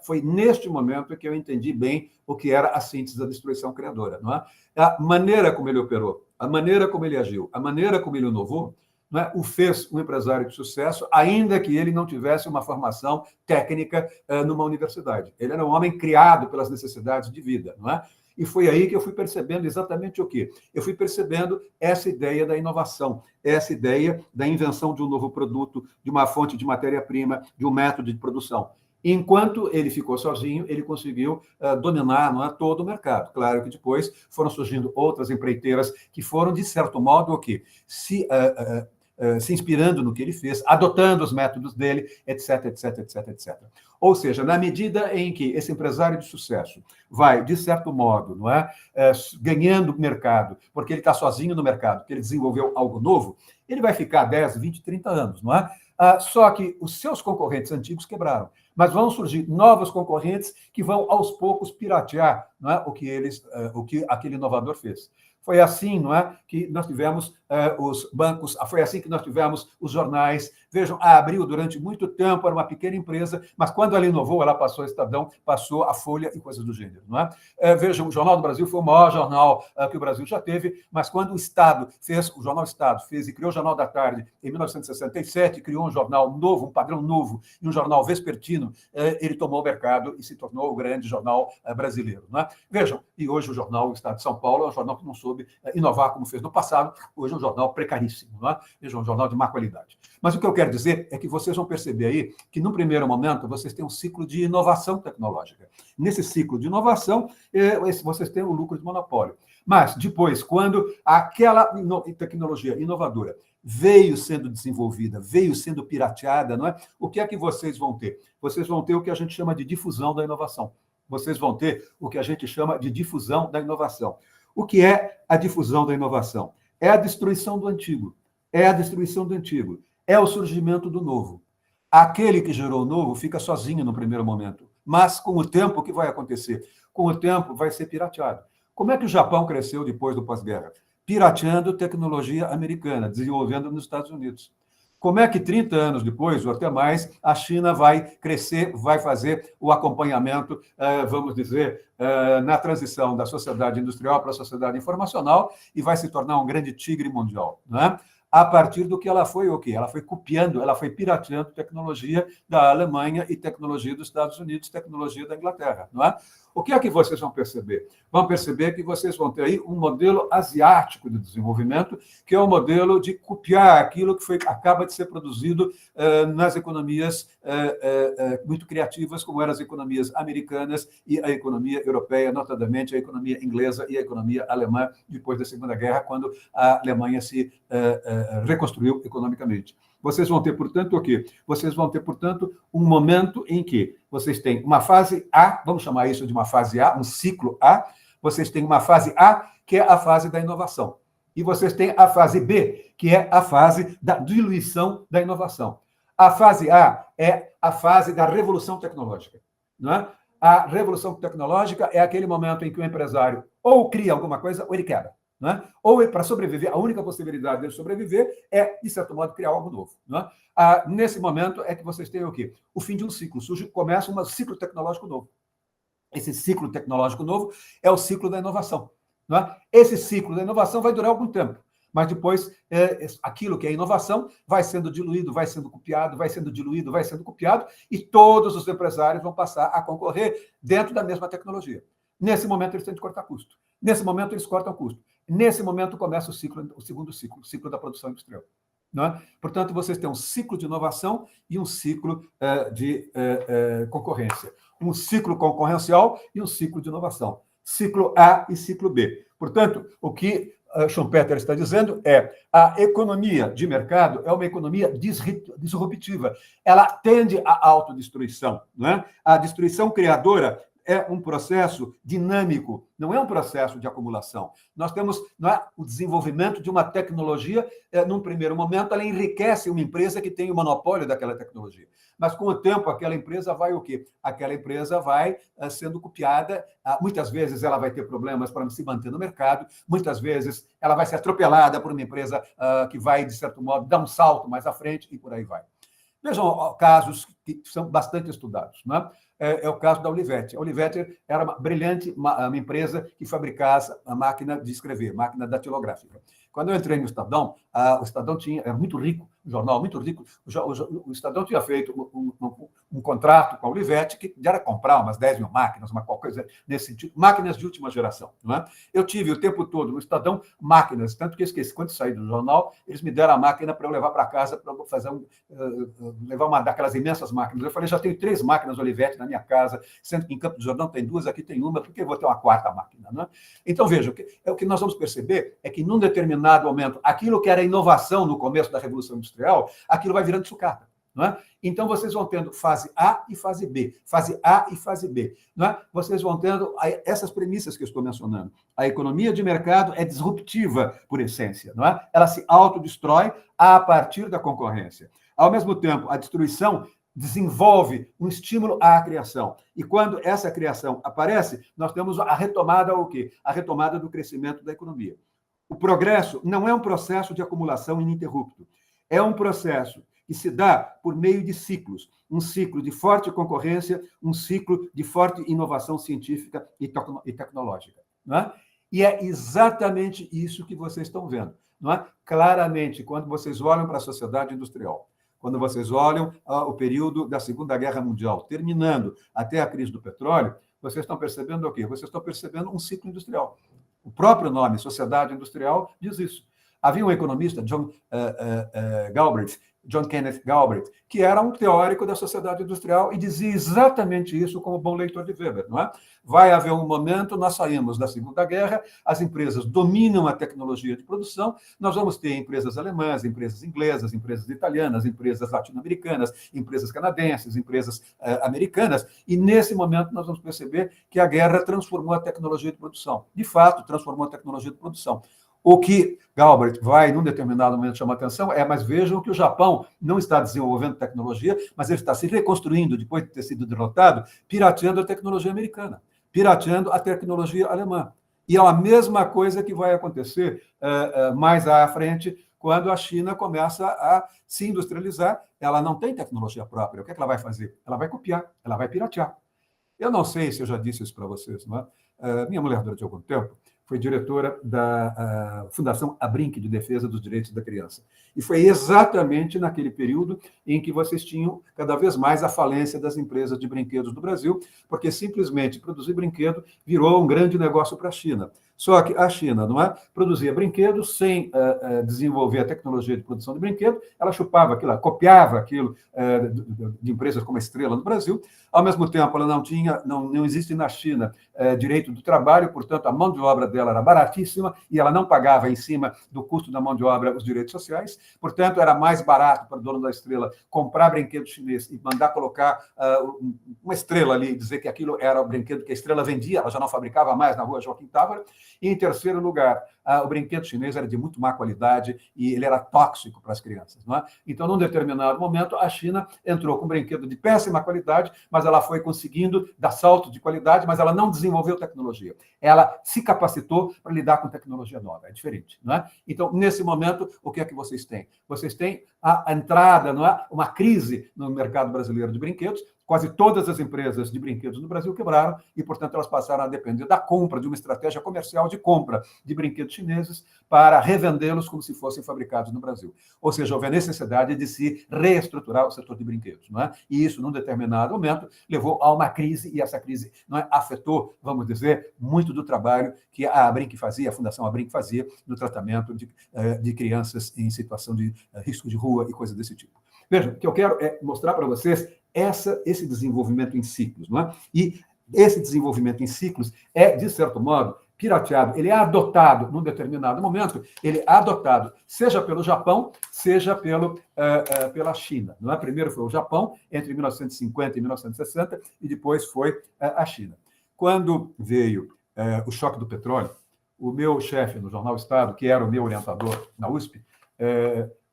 foi neste momento que eu entendi bem o que era a síntese da destruição criadora. Não é? A maneira como ele operou, a maneira como ele agiu, a maneira como ele inovou, não é, o fez um empresário de sucesso, ainda que ele não tivesse uma formação técnica numa universidade. Ele era um homem criado pelas necessidades de vida. Não é? E foi aí que eu fui percebendo exatamente o quê? Eu fui percebendo essa ideia da inovação, essa ideia da invenção de um novo produto, de uma fonte de matéria-prima, de um método de produção. Enquanto ele ficou sozinho, ele conseguiu dominar, não é, todo o mercado. Claro que depois foram surgindo outras empreiteiras que foram, de certo modo, o quê? Se inspirando no que ele fez, adotando os métodos dele, etc, etc, etc, etc. Ou seja, na medida em que esse empresário de sucesso vai, de certo modo, não é, ganhando mercado, porque ele está sozinho no mercado, porque ele desenvolveu algo novo, ele vai ficar 10, 20, 30 anos, não é? Só que os seus concorrentes antigos quebraram, mas vão surgir novos concorrentes que vão, aos poucos, piratear, não é, o que aquele inovador fez. Foi assim, não é, que nós tivemos os bancos, foi assim que nós tivemos os jornais. Vejam, a Abril, durante muito tempo, era uma pequena empresa, mas quando ela inovou, ela passou a Estadão, passou a Folha e coisas do gênero. Não é? Vejam, o Jornal do Brasil foi o maior jornal que o Brasil já teve, mas quando o Estado fez, o Jornal Estado fez e criou o Jornal da Tarde em 1967, criou um jornal novo, um padrão novo, e um jornal vespertino, ele tomou o mercado e se tornou o grande jornal brasileiro. Não é? Vejam, e hoje o jornal O Estado de São Paulo é um jornal que não soube inovar como fez no passado, hoje é um jornal precaríssimo, não é? Veja, um jornal de má qualidade. Mas o que eu quero dizer é que vocês vão perceber aí que, no primeiro momento, vocês têm um ciclo de inovação tecnológica. Nesse ciclo de inovação, vocês têm o lucro de monopólio. Mas, depois, quando aquela tecnologia inovadora veio sendo desenvolvida, veio sendo pirateada, não é? O que é que vocês vão ter? Vocês vão ter o que a gente chama de difusão da inovação. Vocês vão ter o que a gente chama de difusão da inovação. O que é a difusão da inovação? É a destruição do antigo. É a destruição do antigo. É o surgimento do novo. Aquele que gerou o novo fica sozinho no primeiro momento. Mas, com o tempo, o que vai acontecer? Com o tempo, vai ser pirateado. Como é que o Japão cresceu depois do pós-guerra? Pirateando tecnologia americana, desenvolvendo nos Estados Unidos. Como é que 30 anos depois, ou até mais, a China vai crescer, vai fazer o acompanhamento, vamos dizer, na transição da sociedade industrial para a sociedade informacional e vai se tornar um grande tigre mundial, né? A partir do que ela foi o quê? Ela foi copiando, ela foi pirateando tecnologia da Alemanha e tecnologia dos Estados Unidos, tecnologia da Inglaterra, não é? O que é que vocês vão perceber? Vão perceber que vocês vão ter aí um modelo asiático de desenvolvimento, que é um modelo de copiar aquilo que acaba de ser produzido nas economias muito criativas, como eram as economias americanas e a economia europeia, notadamente a economia inglesa e a economia alemã, depois da Segunda Guerra, quando a Alemanha se reconstruiu economicamente. Vocês vão ter, portanto, o quê? Vocês vão ter, portanto, um momento em que vocês têm uma fase A, vamos chamar isso de uma fase A, um ciclo A, vocês têm uma fase A, que é a fase da inovação. E vocês têm a fase B, que é a fase da diluição da inovação. A fase A é a fase da revolução tecnológica. Não é? A revolução tecnológica é aquele momento em que o empresário ou cria alguma coisa ou ele quebra. Não é? Ou para sobreviver, a única possibilidade dele sobreviver é, de certo modo, criar algo novo. Não é? Nesse momento é que vocês têm o quê? O fim de um ciclo. Começa um ciclo tecnológico novo. Esse ciclo tecnológico novo é o ciclo da inovação. Não é? Esse ciclo da inovação vai durar algum tempo, mas depois aquilo que é inovação vai sendo diluído, vai sendo copiado, vai sendo diluído, vai sendo copiado, e todos os empresários vão passar a concorrer dentro da mesma tecnologia. Nesse momento, eles têm de cortar custo. Nesse momento, eles cortam custo. Nesse momento, começa o segundo ciclo, o ciclo da produção industrial. Não é? Portanto, vocês têm um ciclo de inovação e um ciclo de concorrência. Um ciclo concorrencial e um ciclo de inovação. Ciclo A e ciclo B. Portanto, o que Schumpeter está dizendo é a economia de mercado é uma economia disruptiva. Ela tende à autodestruição. Não é? A destruição criadora é um processo dinâmico, não é um processo de acumulação. Nós temos o desenvolvimento de uma tecnologia, num primeiro momento, ela enriquece uma empresa que tem o monopólio daquela tecnologia. Mas, com o tempo, aquela empresa vai o quê? Aquela empresa vai sendo copiada, muitas vezes ela vai ter problemas para se manter no mercado, muitas vezes ela vai ser atropelada por uma empresa que vai, de certo modo, dar um salto mais à frente e por aí vai. Vejam casos que são bastante estudados. Não é? É o caso da Olivetti. A Olivetti era uma brilhante uma empresa que fabricava a máquina de escrever, máquina datilográfica. Quando eu entrei no Estadão, o Estadão era muito rico, um jornal muito rico. O Estadão tinha feito um contrato com a Olivetti que era comprar umas 10 mil máquinas, uma coisa nesse sentido, máquinas de última geração. Não é? Eu tive o tempo todo no Estadão máquinas, tanto que esqueci, quando saí do jornal, eles me deram a máquina para eu levar para casa, para fazer levar uma daquelas imensas máquinas. Eu falei, já tenho 3 máquinas Olivetti na minha casa, sendo que em Campos do Jordão tem 2, aqui tem uma, por que eu vou ter uma 4ª máquina? Não é? Então, veja, o que nós vamos perceber é que, num determinado momento, aquilo que era inovação no começo da Revolução Industrial, aquilo vai virando sucata. Não é? Então, vocês vão tendo fase A e fase B, fase A e fase B. Não é? Vocês vão tendo essas premissas que eu estou mencionando. A economia de mercado é disruptiva, por essência. Não é? Ela se autodestrói a partir da concorrência. Ao mesmo tempo, a destruição desenvolve um estímulo à criação. E quando essa criação aparece, nós temos a retomada o quê? A retomada do crescimento da economia. O progresso não é um processo de acumulação ininterrupto. É um processo que se dá por meio de ciclos. Um ciclo de forte concorrência, um ciclo de forte inovação científica e tecnológica. Não é? E é exatamente isso que vocês estão vendo. Não é? Claramente, quando vocês olham para a sociedade industrial, quando vocês olham o período da Segunda Guerra Mundial, terminando até a crise do petróleo, vocês estão percebendo o quê? Vocês estão percebendo um ciclo industrial. O próprio nome, sociedade industrial, diz isso. Havia um economista, John Kenneth Galbraith, que era um teórico da sociedade industrial e dizia exatamente isso como bom leitor de Weber. Não é? Vai haver um momento, nós saímos da Segunda Guerra, as empresas dominam a tecnologia de produção, nós vamos ter empresas alemãs, empresas inglesas, empresas italianas, empresas latino-americanas, empresas canadenses, empresas americanas, e nesse momento nós vamos perceber que a guerra transformou a tecnologia de produção. De fato, transformou a tecnologia de produção. O que Galbraith vai, num determinado momento, chamar atenção mas vejam que o Japão não está desenvolvendo tecnologia, mas ele está se reconstruindo, depois de ter sido derrotado, pirateando a tecnologia americana, pirateando a tecnologia alemã. E é a mesma coisa que vai acontecer mais à frente, quando a China começa a se industrializar. Ela não tem tecnologia própria. O que ela vai fazer? Ela vai copiar, ela vai piratear. Eu não sei se eu já disse isso para vocês, não é? Minha mulher, durante algum tempo, foi diretora da Fundação Abrinq de Defesa dos Direitos da Criança. E foi exatamente naquele período em que vocês tinham cada vez mais a falência das empresas de brinquedos do Brasil, porque simplesmente produzir brinquedo virou um grande negócio para a China. Só que a China, não é, produzia brinquedos sem desenvolver a tecnologia de produção de brinquedo, ela chupava aquilo, copiava aquilo de empresas como a Estrela no Brasil. Ao mesmo tempo, ela não existe na China direito do trabalho, portanto, a mão de obra dela era baratíssima e ela não pagava em cima do custo da mão de obra os direitos sociais. Portanto, era mais barato para o dono da Estrela comprar brinquedo chinês e mandar colocar uma estrela ali e dizer que aquilo era o brinquedo que a Estrela vendia, ela já não fabricava mais na rua Joaquim Távora. E, em terceiro lugar, o brinquedo chinês era de muito má qualidade e ele era tóxico para as crianças. Não é? Então, num determinado momento, a China entrou com um brinquedo de péssima qualidade, mas ela foi conseguindo dar salto de qualidade, mas ela não desenvolveu tecnologia. Ela se capacitou para lidar com tecnologia nova. É diferente. Não é? Então, nesse momento, o que é que vocês têm? Vocês têm a entrada, não é? Uma crise no mercado brasileiro de brinquedos. Quase todas as empresas de brinquedos no Brasil quebraram e, portanto, elas passaram a depender da compra, de uma estratégia comercial de compra de brinquedos chineses para revendê-los como se fossem fabricados no Brasil. Ou seja, houve a necessidade de se reestruturar o setor de brinquedos. Não é? E isso, num determinado momento, levou a uma crise, e essa crise não é, afetou, vamos dizer, muito do trabalho que a Abrinq fazia, a Fundação Abrinq fazia no tratamento de crianças em situação de risco de rua e coisas desse tipo. Veja, o que eu quero é mostrar para vocês esse desenvolvimento em ciclos. Não é? E esse desenvolvimento em ciclos é, de certo modo, pirateado. Ele é adotado, num determinado momento, ele é adotado, seja pelo Japão, seja pela China. Não é? Primeiro foi o Japão, entre 1950 e 1960, e depois foi a China. Quando veio o choque do petróleo, o meu chefe no Jornal Estado, que era o meu orientador na USP,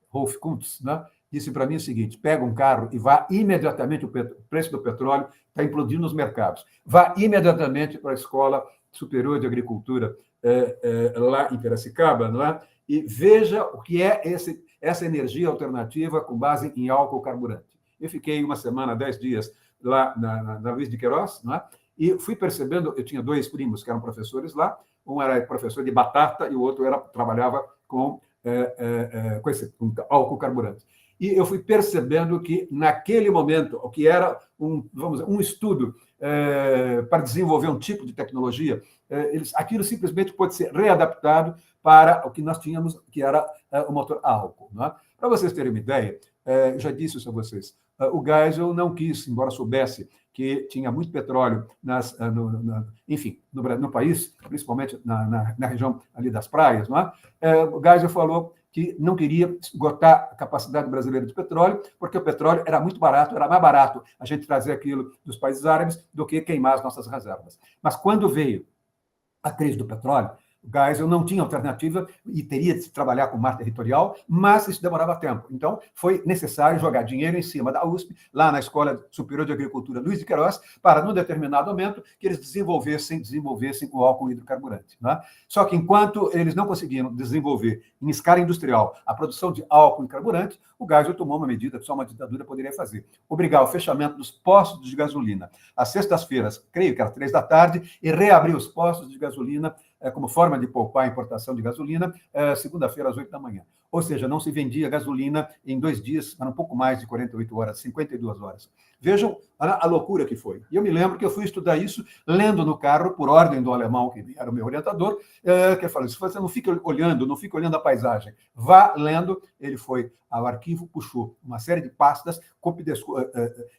Rolf Kuntz, né, disse para mim o seguinte: pega um carro e vá imediatamente, o preço do petróleo está implodindo nos mercados. Vá imediatamente para a Escola Superior de Agricultura lá em Piracicaba, não é? E veja o que é essa energia alternativa com base em álcool carburante. Eu fiquei uma semana, 10 dias lá na Luiz de Queiroz, não é? E fui percebendo, eu tinha dois primos que eram professores lá, um era professor de batata e o outro trabalhava com álcool carburante. E eu fui percebendo que, naquele momento, o que era um estudo para desenvolver um tipo de tecnologia, aquilo simplesmente pode ser readaptado para o que nós tínhamos, que era o motor a álcool. Não é? Para vocês terem uma ideia, eu já disse isso a vocês, o Geisel não quis, embora soubesse que tinha muito petróleo no país, principalmente na região ali das praias, não é? O Geisel falou que não queria esgotar a capacidade brasileira de petróleo, porque o petróleo era muito barato, era mais barato a gente trazer aquilo dos países árabes do que queimar as nossas reservas. Mas quando veio a crise do petróleo, o Geisel não tinha alternativa e teria de trabalhar com mar territorial, mas isso demorava tempo. Então, foi necessário jogar dinheiro em cima da USP, lá na Escola Superior de Agricultura Luiz de Queiroz, para, num determinado momento, que eles desenvolvessem o álcool hidrocarburante. Né? Só que, enquanto eles não conseguiram desenvolver, em escala industrial, a produção de álcool e carburante, o Geisel tomou uma medida que só uma ditadura poderia fazer: obrigar o fechamento dos postos de gasolina às sextas-feiras, creio que às 3 da tarde, e reabrir os postos de gasolina como forma de poupar a importação de gasolina, segunda-feira às 8 da manhã. Ou seja, não se vendia gasolina em 2 dias, mas um pouco mais de 48 horas, 52 horas. Vejam a loucura que foi. E eu me lembro que eu fui estudar isso lendo no carro, por ordem do alemão, que era o meu orientador, que falou: se você não fica olhando a paisagem, vá lendo. Ele foi ao arquivo, puxou uma série de pastas,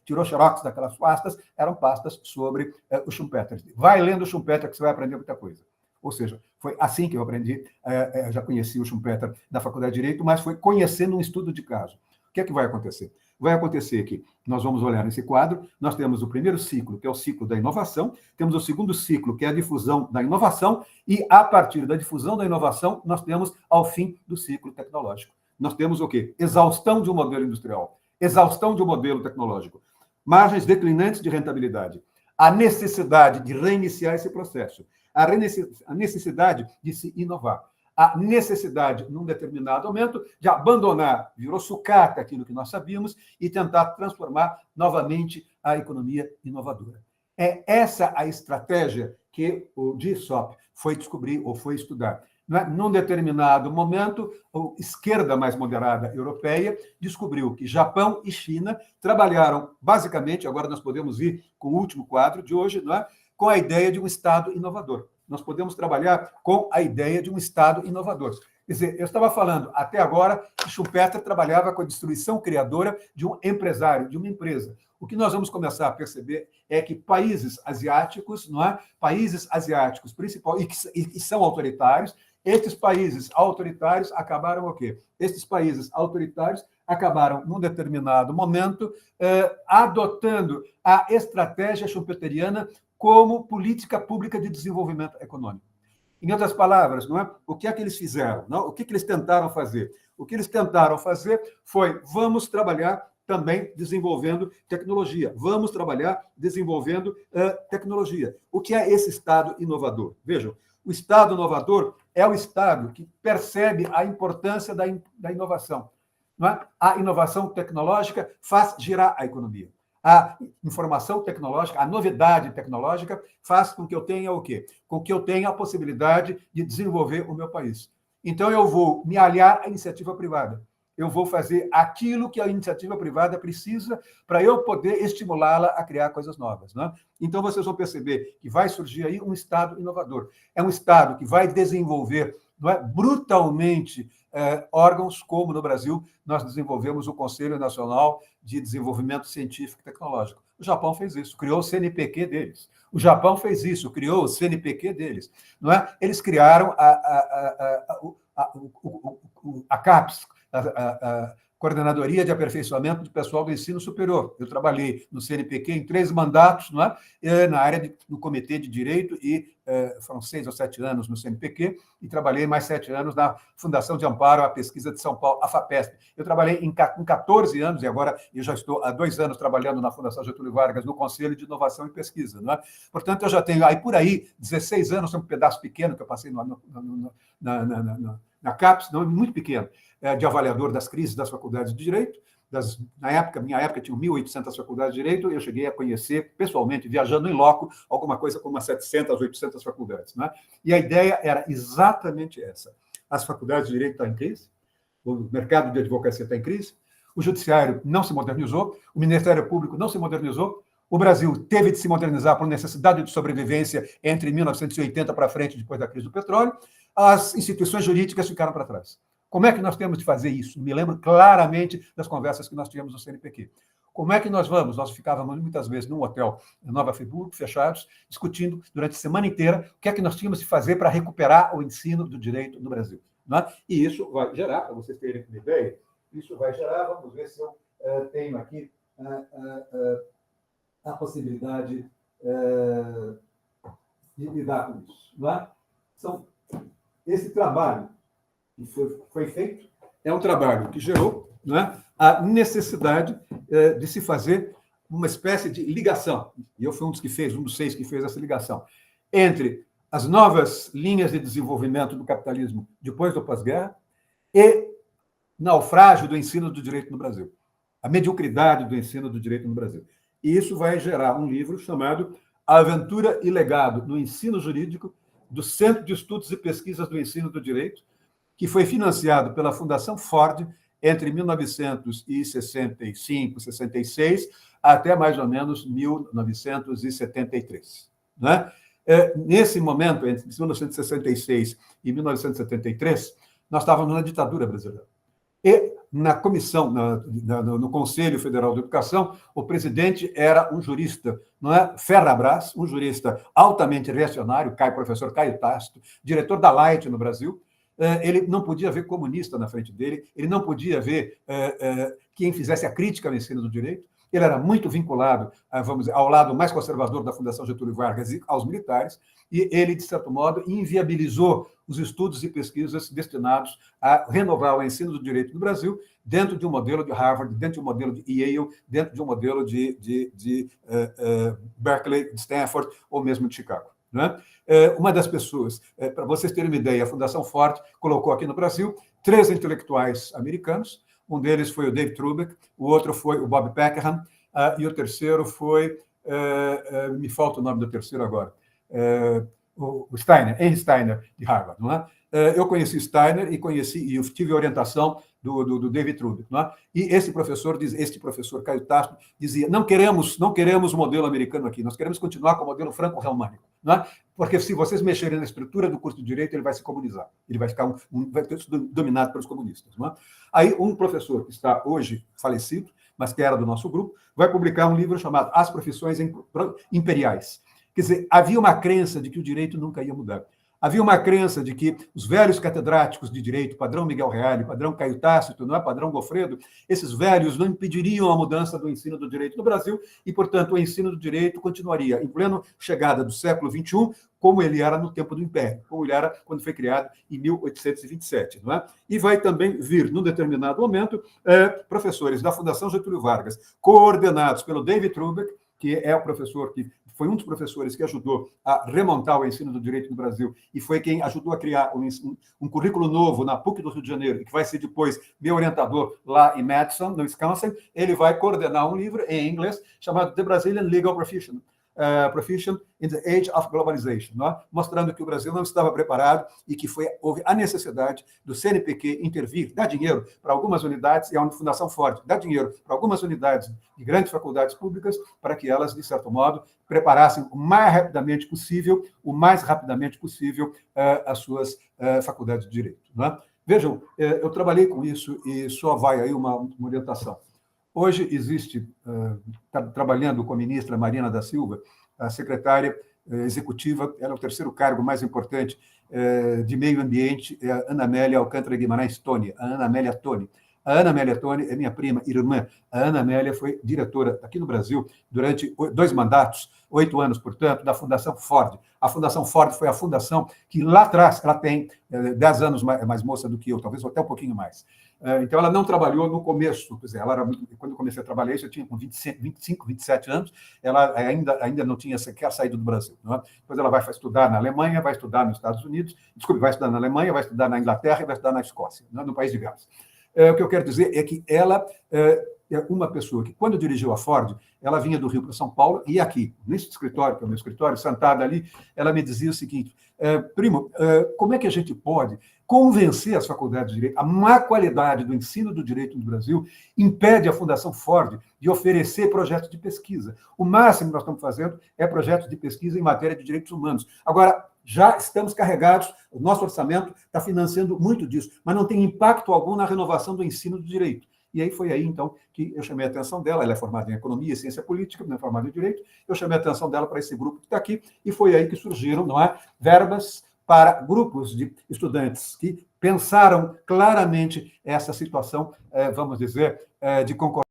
tirou xerox daquelas pastas, eram pastas sobre o Schumpeter. Vai lendo o Schumpeter que você vai aprender muita coisa. Ou seja, foi assim que eu aprendi. Eu já conheci o Schumpeter da Faculdade de Direito, mas foi conhecendo um estudo de caso. O que é que vai acontecer? Vai acontecer que nós vamos olhar nesse quadro, nós temos o primeiro ciclo, que é o ciclo da inovação, temos o segundo ciclo, que é a difusão da inovação, e, a partir da difusão da inovação, nós temos ao fim do ciclo tecnológico. Nós temos o quê? Exaustão de um modelo industrial, exaustão de um modelo tecnológico, margens declinantes de rentabilidade, a necessidade de reiniciar esse processo, a necessidade de se inovar, a necessidade, num determinado momento, de abandonar, virou sucata aquilo que nós sabíamos, e tentar transformar novamente a economia inovadora. É essa a estratégia que o GSOP foi descobrir ou foi estudar. Não é? Num determinado momento, a esquerda mais moderada europeia descobriu que Japão e China trabalharam, basicamente, agora nós podemos ir com o último quadro de hoje, não é? Com a ideia de um Estado inovador. Nós podemos trabalhar com a ideia de um Estado inovador. Quer dizer, eu estava falando até agora que Schumpeter trabalhava com a destruição criadora de um empresário, de uma empresa. O que nós vamos começar a perceber é que países asiáticos, não é? Países asiáticos principalmente e que são autoritários, estes países autoritários acabaram o quê? Estes países autoritários acabaram, num determinado momento, adotando a estratégia schumpeteriana como política pública de desenvolvimento econômico. Em outras palavras, não é? O que é que eles fizeram? Não? O que eles tentaram fazer? O que eles tentaram fazer foi: vamos trabalhar também desenvolvendo tecnologia. Vamos trabalhar desenvolvendo tecnologia. O que é esse Estado inovador? Vejam, o Estado inovador é o Estado que percebe a importância da inovação. Não é? A inovação tecnológica faz girar a economia. A informação tecnológica, a novidade tecnológica faz com que eu tenha o quê? Com que eu tenha a possibilidade de desenvolver o meu país. Então, eu vou me aliar à iniciativa privada. Eu vou fazer aquilo que a iniciativa privada precisa para eu poder estimulá-la a criar coisas novas. Né? Então, vocês vão perceber que vai surgir aí um Estado inovador. É um Estado que vai desenvolver, não é, brutalmente órgãos como, no Brasil, nós desenvolvemos o Conselho Nacional de Desenvolvimento Científico e Tecnológico. O Japão fez isso, criou o CNPq deles. O Japão fez isso, criou o CNPq deles. Não é? Eles criaram a CAPES, a Coordenadoria de Aperfeiçoamento do Pessoal do Ensino Superior. Eu trabalhei no CNPq em 3 mandatos, não é? Na área do Comitê de Direito, e foram 6 ou 7 anos no CNPq, e trabalhei mais 7 anos na Fundação de Amparo à Pesquisa de São Paulo, a FAPESP. Eu trabalhei com 14 anos, e agora eu já estou há 2 anos trabalhando na Fundação Getúlio Vargas, no Conselho de Inovação e Pesquisa. Não é? Portanto, eu já tenho aí por aí 16 anos, um pedaço pequeno que eu passei na CAPES, não, muito pequeno, de avaliador das crises das faculdades de Direito. Minha época, tinha 1.800 faculdades de Direito, eu cheguei a conhecer, pessoalmente, viajando em loco, alguma coisa como umas 700, 800 faculdades. Né? E a ideia era exatamente essa. As faculdades de Direito estão em crise, o mercado de advocacia está em crise, o Judiciário não se modernizou, o Ministério Público não se modernizou, o Brasil teve de se modernizar por necessidade de sobrevivência entre 1980 para frente, depois da crise do petróleo, as instituições jurídicas ficaram para trás. Como é que nós temos de fazer isso? Me lembro claramente das conversas que nós tínhamos no CNPq. Como é que nós vamos? Nós ficávamos muitas vezes num hotel em Nova Friburgo, fechados, discutindo durante a semana inteira o que é que nós tínhamos de fazer para recuperar o ensino do direito no Brasil. Não é? E isso vai gerar, para vocês terem uma ideia, isso vai gerar, vamos ver se eu tenho aqui a possibilidade de lidar com isso. Não é? Esse trabalho que foi feito é um trabalho que gerou, não é, a necessidade de se fazer uma espécie de ligação. E eu fui um dos 6 que fez essa ligação entre as novas linhas de desenvolvimento do capitalismo depois do pós-guerra e naufrágio do ensino do direito no Brasil, a mediocridade do ensino do direito no Brasil. E isso vai gerar um livro chamado A Aventura e Legado no Ensino Jurídico do Centro de Estudos e Pesquisas do Ensino do Direito, que foi financiado pela Fundação Ford entre 1965, 66, até mais ou menos 1973. Né? Nesse momento, entre 1966 e 1973, nós estávamos na ditadura brasileira. E na comissão, no Conselho Federal de Educação, o presidente era um jurista, não é? Ferrabras, um jurista altamente reacionário, professor Caio Tácito, diretor da Light no Brasil. Ele não podia ver comunista na frente dele, ele não podia ver quem fizesse a crítica ao ensino do direito. Ele era muito vinculado, vamos dizer, ao lado mais conservador da Fundação Getúlio Vargas e aos militares, e ele, de certo modo, inviabilizou os estudos e pesquisas destinados a renovar o ensino do direito no Brasil dentro de um modelo de Harvard, dentro de um modelo de Yale, dentro de um modelo de Berkeley, de Stanford, ou mesmo de Chicago. Né? Uma das pessoas, para vocês terem uma ideia, a Fundação Ford colocou aqui no Brasil 3 intelectuais americanos. Um deles foi o Dave Trubeck, o outro foi o Bob Peckham, e o terceiro foi... me falta o nome do terceiro agora. o Steiner, Henry Steiner, de Harvard. Não é? Eu conheci Steiner e eu tive orientação do David Trubek. Não é? E este professor Caio Tasso, dizia: não queremos o modelo americano aqui, nós queremos continuar com o modelo franco-germânico. Não é? Porque se vocês mexerem na estrutura do curso de Direito, ele vai se comunizar, ele vai ficar vai ser dominado pelos comunistas. Não é? Aí um professor que está hoje falecido, mas que era do nosso grupo, vai publicar um livro chamado As Profissões Imperiais. Quer dizer, havia uma crença de que o direito nunca ia mudar. Havia uma crença de que os velhos catedráticos de direito, padrão Miguel Reale, padrão Caio Tácito, não é? Padrão Goffredo, esses velhos não impediriam a mudança do ensino do direito no Brasil e, portanto, o ensino do direito continuaria em plena chegada do século XXI, como ele era no tempo do Império, como ele era quando foi criado em 1827. Não é? E vai também vir, num determinado momento, professores da Fundação Getúlio Vargas, coordenados pelo David Trubek, que é o professor que foi um dos professores que ajudou a remontar o ensino do direito no Brasil e foi quem ajudou a criar um currículo novo na PUC do Rio de Janeiro, que vai ser depois meu orientador lá em Madison, no Wisconsin. Ele vai coordenar um livro em inglês chamado The Brazilian Legal Profession in the Age of Globalization, não é? Mostrando que o Brasil não estava preparado e que houve a necessidade do CNPq intervir, dar dinheiro para algumas unidades, e a Fundação Ford dar dinheiro para algumas unidades de grandes faculdades públicas para que elas, de certo modo, preparassem o mais rapidamente possível as suas faculdades de direito. Não é? Vejam, eu trabalhei com isso e só vai aí uma orientação. Hoje existe, trabalhando com a ministra Marina da Silva, a secretária executiva, ela é o terceiro cargo mais importante de meio ambiente, é a Ana Amélia Alcântara Guimarães Toni, a Ana Amélia Toni. A Ana Amélia Toni é minha prima, irmã. A Ana Amélia foi diretora aqui no Brasil durante 2 mandatos, 8 anos, portanto, da Fundação Ford. A Fundação Ford foi a fundação que lá atrás, ela tem 10 anos mais moça do que eu, talvez até um pouquinho mais. Então, ela não trabalhou no começo, quer dizer, quando eu comecei a trabalhar isso, eu tinha com 25, 27 anos, ela ainda não tinha sequer saído do Brasil. Não é? Depois ela vai estudar na Alemanha, vai estudar nos Estados Unidos, vai estudar na Alemanha, vai estudar na Inglaterra e vai estudar na Escócia, no país de Gales. O que eu quero dizer é que ela é uma pessoa que, quando dirigiu a Ford, ela vinha do Rio para São Paulo e aqui, nesse escritório, que é o meu escritório, sentada ali, ela me dizia o seguinte: primo, como é que a gente pode convencer as faculdades de direito? A má qualidade do ensino do direito no Brasil impede a Fundação Ford de oferecer projetos de pesquisa. O máximo que nós estamos fazendo é projetos de pesquisa em matéria de direitos humanos. Agora, já estamos carregados, o nosso orçamento está financiando muito disso, mas não tem impacto algum na renovação do ensino do direito. E aí foi aí, então, que eu chamei a atenção dela. Ela é formada em Economia e Ciência Política, não é formada em Direito. Eu chamei a atenção dela para esse grupo que está aqui, e foi aí que surgiram, não é, verbas para grupos de estudantes que pensaram claramente essa situação, vamos dizer, de concorrência